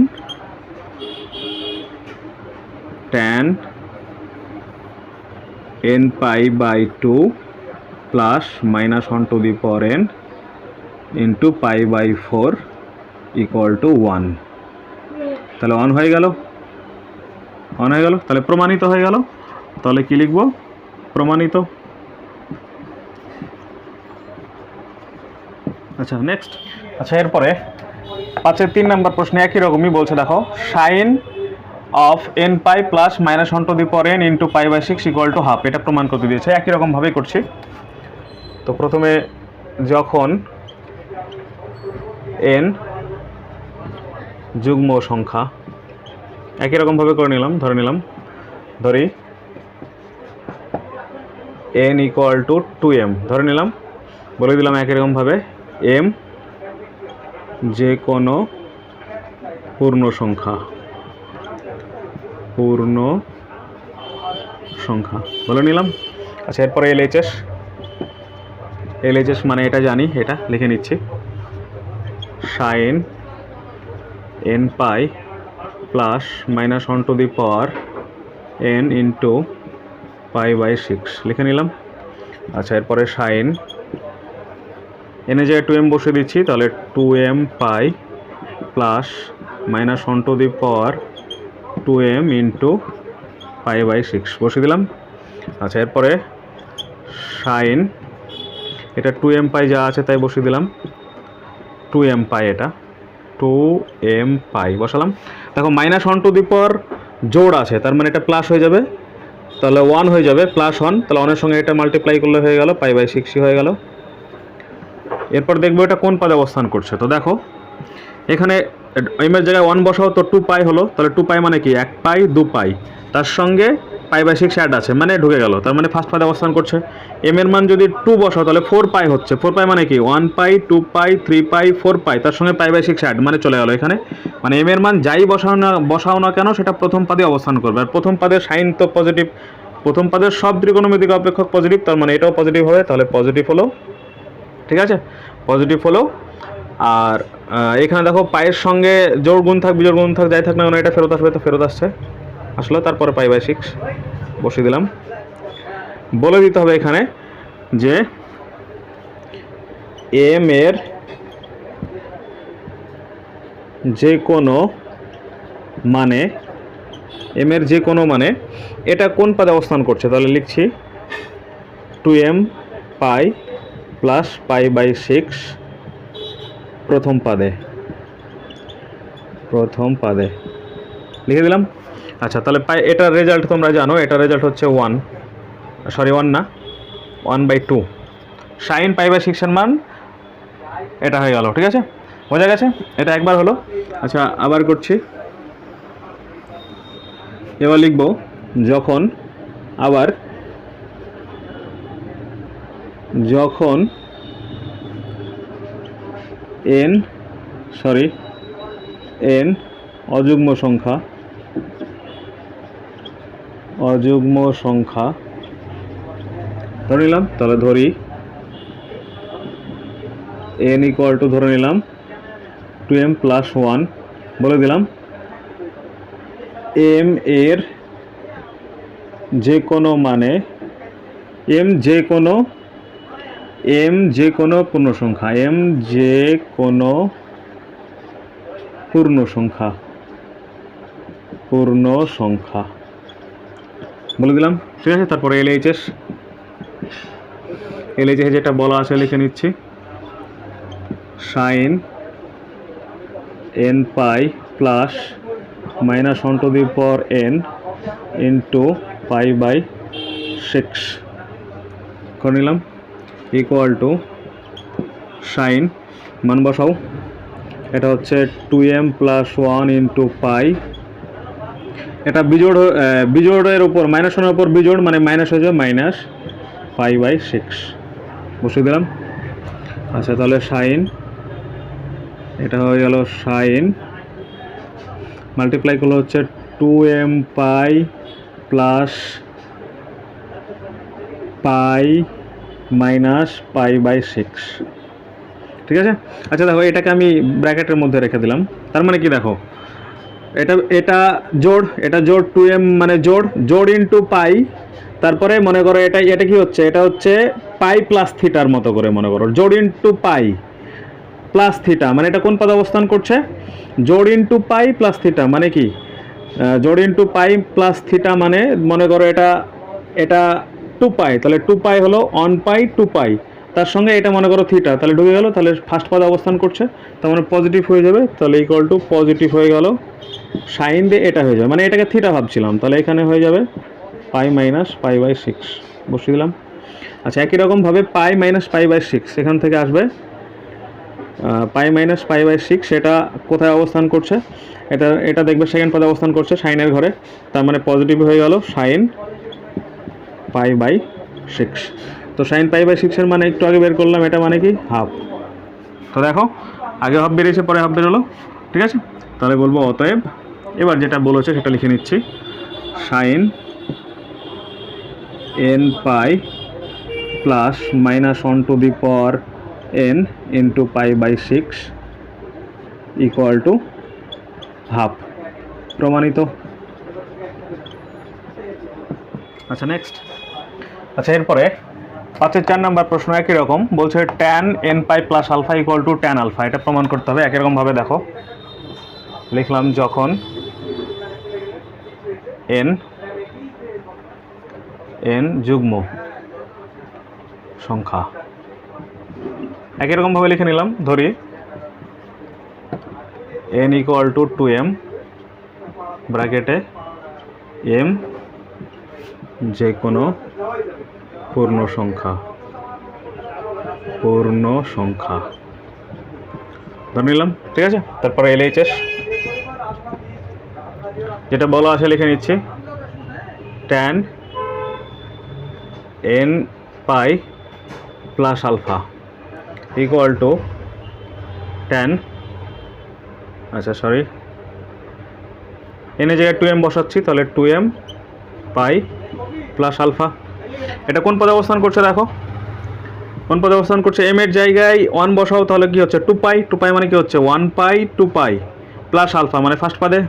n pi plus -1 to the power n into pi equal to 1, তাহলে 1 হয়ে গেল, তাহলে প্রমাণিত হয়ে গেল। তাহলে কি লিখব, প্রমাণিত। আচ্ছা নেক্সট, আচ্ছা এরপরে 5-এর 3 নম্বর প্রশ্নে একই রকমই বলছে, দেখো sin of n pi plus minus one to the power n into pi by six equal to half, এটা প্রমাণ করতে দিয়েছে। একই রকমভাবেই করছি। তো প্রথমে যখন এন যুগ্ম সংখ্যা, একই রকমভাবে করে নিলাম, ধরি এন ইকুয়াল টু 2m ধরে নিলাম, বলে দিলাম একই রকমভাবে এম যে কোনো পূর্ণ সংখ্যা বলে নিলাম। আচ্ছা, এরপরে এলএইচএস মানে এটা জানি, এটা লিখে নিচ্ছি, sine n pi plus minus one to the power n into pi by six লিখে নিলাম। আচ্ছা, এরপরে সাইন এনে জায়গায় 2m বসিয়ে দিচ্ছি, তাহলে 2m pi plus minus one to the power 2m into pi by six বসিয়ে দিলাম। আচ্ছা, এরপরে সাইন এটা 2m পাই যা আছে তাই বসিয়ে দিলাম, 2m পাই, এটা 2m পাই বসালাম। দেখো মাইনাস ওয়ান টু দি পাওয়ার জোড় আছে, তার মানে এটা প্লাস হয়ে যাবে, তাহলে 1 হয়ে যাবে, প্লাস 1, তাহলে 1 এর সঙ্গে এটা মাল্টিপ্লাই করলে হয়ে গেল পাই বাই সিক্সই হয়ে গেল। এরপর দেখবো এটা কোন পদে অবস্থান করছে। তো দেখো এখানে এম এর জায়গায় 1 বসাও, তো 2 পাই হলো, তাহলে 2 পাই মানে কি 1 পাই 2 পাই, তার সঙ্গে পাই বাই সিক্স অ্যাড আছে মানে ঢুকে গেল, তার মানে ফার্স্ট পদে অবস্থান করছে। এম এর মান যদি 2 বসাও তাহলে 4 পাই হচ্ছে, 4 পাই মানে কি 1 পাই 2 পাই 3 পাই 4 পাই, তার সঙ্গে পাই বাই সিক্স অ্যাড মানে চলে গেল এখানে। মানে এম এর মান যাই বসাও না কেন সেটা প্রথম পদে অবস্থান করবে। আর প্রথম পদের সাইন তো পজিটিভ, প্রথম পদের সব ত্রিকোণমিতিক অপেক্ষক পজিটিভ, তার মানে এটাও পজিটিভ হবে, তাহলে পজিটিভ হলো, ঠিক আছে, পজিটিভ হলো। আর এখানে দেখো পায়ের সঙ্গে জোড় গুণ থাক বিজোড় গুণ থাক যাই থাক না কেন এটা ফেরত আসবে, তো ফেরত আসলো, তারপরে পাই বাই সিক্স বসিয়ে দিলাম। বলে দিতে হবে এখানে যে এম এর যে কোনো মানে এটা কোন পদে অবস্থান করছে, তাহলে লিখছি 2m pi plus pi by six প্রথম পাদে লিখে দিলাম। আচ্ছা, তাহলে পাই এটার রেজাল্ট তোমরা জানো, এটার রেজাল্ট হচ্ছে 1 না 1/2 সাইন পাই বাই সিক্সের মান এটা হয়ে গেল, ঠিক আছে, বোঝা গেছে, এটা একবার হলো। আচ্ছা, আবার করছি, এবার লিখব যখন n অযুগ্ম সংখ্যা ধরে নিলাম, তাহলে ধরি n ইকুয়াল টু ধরে নিলাম 2m প্লাস 1, বলে দিলাম m এর যে কোনো মানে m যে কোনো পূর্ণ সংখ্যা বলে দিলাম, ঠিক আছে। তারপরে এলএইচএস যেটা বলা আছে লিখে নিচ্ছি, sine n pi plus minus one to the power n into pi by six করে নিলাম, ইকুয়াল টু সাইন মান বসাও, এটা হচ্ছে 2m প্লাস 1 ইন্টু পাই, এটা বিজোড়ের উপর মাইনাস 1 এর উপর বিজোড় মানে মাইনাস হয়ে যাবে, মাইনাস পাই বাই সিক্স বসিয়ে দিলাম। আচ্ছা, তাহলে সাইন এটা হয়ে গেল, সাইন মাল্টিপ্লাই করলে হচ্ছে 2m pi plus pi minus pi by six, ঠিক আছে। আচ্ছা, দেখো এটাকে আমি ব্র্যাকেটের মধ্যে রেখে দিলাম, তার মানে কি দেখো এটা জোড় 2m মানে জোড় ইন্টু পাই, তারপরে মনে করো এটা কি হচ্ছে, এটা হচ্ছে পাই প্লাস থিটার মতো করে মনে করো, জোড় ইন্টু পাই প্লাস থিটা, মানে এটা কোন পদে অবস্থান করছে, জোড় ইন্টু পাই প্লাস থিটা মানে কি, জোড় ইন্টু পাই প্লাস থিটা মানে মনে করো এটা 2 পাই, তাহলে 2 পাই হলো 1 পাই 2 পাই, তার সঙ্গে এটা মনে করো থিটা, তাহলে ঢুকে গেল, তাহলে ফার্স্ট পদে অবস্থান করছে, তার মানে পজিটিভ হয়ে যাবে, তাহলে ইকুয়াল টু পজিটিভ হয়ে গেল। সাইন দিয়ে এটা হয়ে যাবে, মানে এটাকে থিটা ভাবছিলাম, তাহলে এখানে হয়ে যাবে পাই মাইনাস পাই বাই 6 বসিয়ে দিলাম। আচ্ছা, একই রকমভাবে পাই মাইনাস পাই বাই 6 এখান থেকে আসবে পাই মাইনাস পাই বাই 6, সেটা কোথায় অবস্থান করছে, এটা দেখবে সেকেন্ড পদে অবস্থান করছে সাইনের ঘরে, তার মানে পজিটিভ হয়ে গেল সাইন পাই বাই 6। তো সাইন পাই বাই 6 এর মানে একটু আগে বের করলাম, এটা মানে কি হাফ। তো দেখো আগে হাফ বেরিয়েছে পরে হাফ বেরোলো, ঠিক আছে। তাহলে বলবো অতএব, এবার যেটা বলেছে সেটা লিখে নিচ্ছি, sine n pi plus minus 1 n into pi by 6 equal to half. প্রমাণিত। আচ্ছা নেক্সট। আচ্ছা এরপরে 5-এর 4 নাম্বার প্রশ্ন একই রকম বলছে, tan n pi plus alpha equal to tan alpha. এটা প্রমাণ করতে হবে। একই রকমভাবে দেখো লিখলাম, যখন এন যুগ্ম সংখ্যা, একই রকমভাবে লিখে নিলাম, ধরি n ইকুয়াল টু 2m ব্র্যাকেটে m যে কোনো পূর্ণ সংখ্যা ধরে নিলাম, ঠিক আছে। তারপরে LHS যেটা বলা আছে লিখে নিচ্ছি, tan n pi plus alpha equal to tan, আচ্ছা সরি, এনের জায়গায় 2m বসাচ্ছি, তাহলে 2m পাই প্লাস আলফা। এটা কোন পদে অবস্থান করছে দেখো, কোন পদে অবস্থান করছে, m এর জায়গায় 1 বসাও, তাহলে কি হচ্ছে 2 পাই, 2 পাই মানে কি হচ্ছে 1 পাই 2 পাই প্লাস আলফা, মানে ফার্স্ট পদে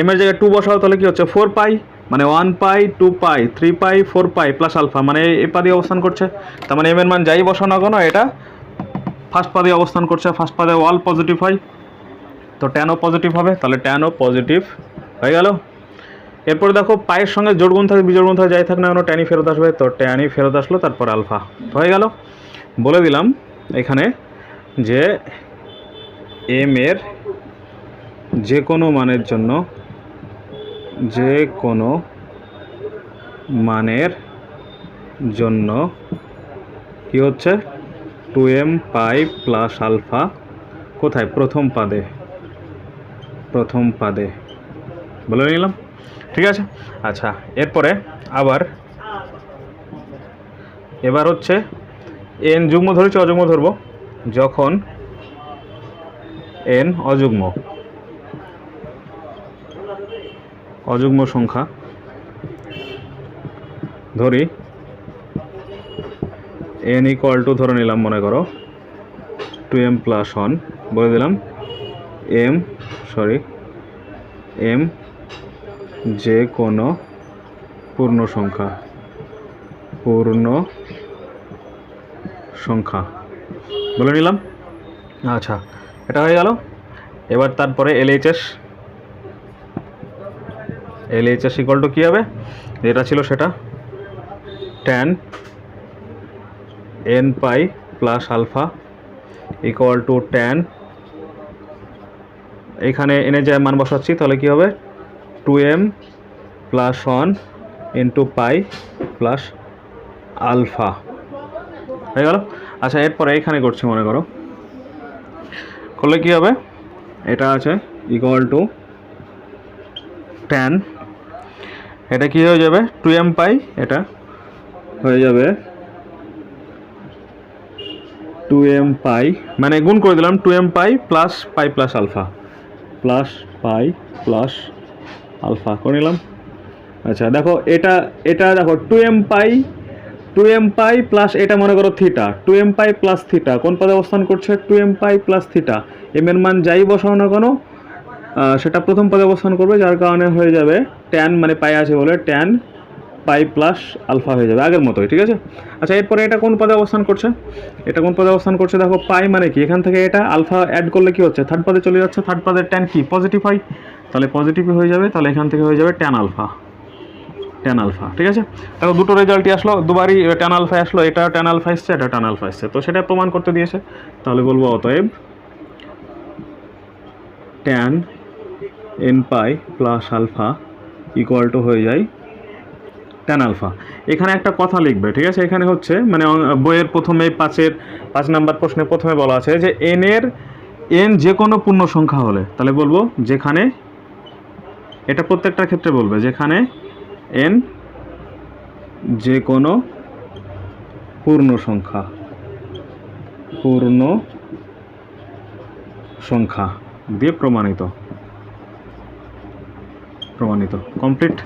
m এর জায়গায় 2 বসাও, তাহলে কি হচ্ছে 4 পাই, মানে 1 পাই 2 পাই 3 পাই 4 পাই প্লাস আলফা, মানে এই পদে অবস্থান করছে। তার মানে m এর মান যাই বসাও না কেন এটা ফার্স্ট পদে অবস্থান করছে, ফার্স্ট পদে অল পজিটিভ হয়, তো ট্যানও পজিটিভ হবে, তাহলে ট্যানও পজিটিভ হয়ে গেল। এরপরে দেখো পায়ের সঙ্গে জোড় গুণ থাকে বিজোড় গুণ থাকে যাই থাক না কেন ট্যানই ফেরত আসবে, তো ট্যানই ফেরত আসলো, তারপর আলফা হয়ে গেল। বলে দিলাম এখানে যে এম এর যে কোনো মানের জন্য কি হচ্ছে 2m পাই প্লাস আলফা, কোথায় প্রথম পাদে বলে নিলাম, ঠিক আছে। আচ্ছা এরপরে এবার হচ্ছে এন যুগ্ম ধরেছি অযুগ্ম ধরবো, যখন এন অযুগ্ম সংখ্যা, ধরি এন ইকুয়াল টু ধরে নিলাম মনে করো 2m প্লাস 1, বলে দিলাম এম যে কোনো পূর্ণ সংখ্যা বলে নিলাম। আচ্ছা এটা হয়ে গেল। এবার তারপরে LHS ইকুয়াল টু কী হবে, যেটা ছিল সেটা tan n pi plus alpha equal to tan, এখানে এনে যে মান বসাচ্ছি, তাহলে কী হবে 2m plus 1 into pi plus alpha হয়ে গেল। আচ্ছা এরপরে এখানে করছি মনে করো, করলে কী হবে, এটা আছে ইকুয়াল টু ট্যান, এটা কি হয়ে যাবে 2m পাই, এটা হয়ে যাবে 2m পাই, মানে গুণ করে দিলাম 2m pi plus pi plus alpha pi plus alpha করে নিলাম। আচ্ছা দেখো এটা দেখো 2m পাই প্লাস এটা মনে করো theta, 2m pi plus theta কোন পদে অবস্থান করছে 2m pi plus theta, m এর মান যাই বসাও না কেন সেটা প্রথম পদে অবস্থান করবে, যার কারণে হয়ে যাবে ট্যান, মানে পাই আছে বলে ট্যান পাই প্লাস আলফা হয়ে যাবে আগের মতোই, ঠিক আছে। আচ্ছা এরপরে এটা কোন পদে অবস্থান করছে, দেখো পাই মানে কি, এখান থেকে এটা আলফা অ্যাড করলে কি হচ্ছে থার্ড পদে চলে যাচ্ছে, থার্ড পদের ট্যান কি পজিটিভ হয়, তাহলে পজিটিভই হয়ে যাবে, তাহলে এখান থেকে হয়ে যাবে ট্যান আলফা, ঠিক আছে। দেখো দুটো রেজাল্টই আসলো, দুবারই ট্যান আলফা আসলো, এটা ট্যান আলফা এসছে, এটা ট্যান আলফা এসছে, তো সেটা প্রমাণ করতে দিয়েছে। তাহলে বলবো অতএব tan n pi plus alpha equal to হয়ে যায় tan আলফা। এখানে একটা কথা লিখবে, ঠিক আছে? এখানে হচ্ছে মানে বইয়ের প্রথমে 5 নাম্বার প্রশ্নে প্রথমে বলা আছে যে এন যে কোনো পূর্ণ সংখ্যা হলে, তাহলে বলবো যেখানে, এটা প্রত্যেকটার ক্ষেত্রে বলবে, যেখানে এন যে কোনো পূর্ণ সংখ্যা দিয়ে প্রমাণিত কমপ্লিট।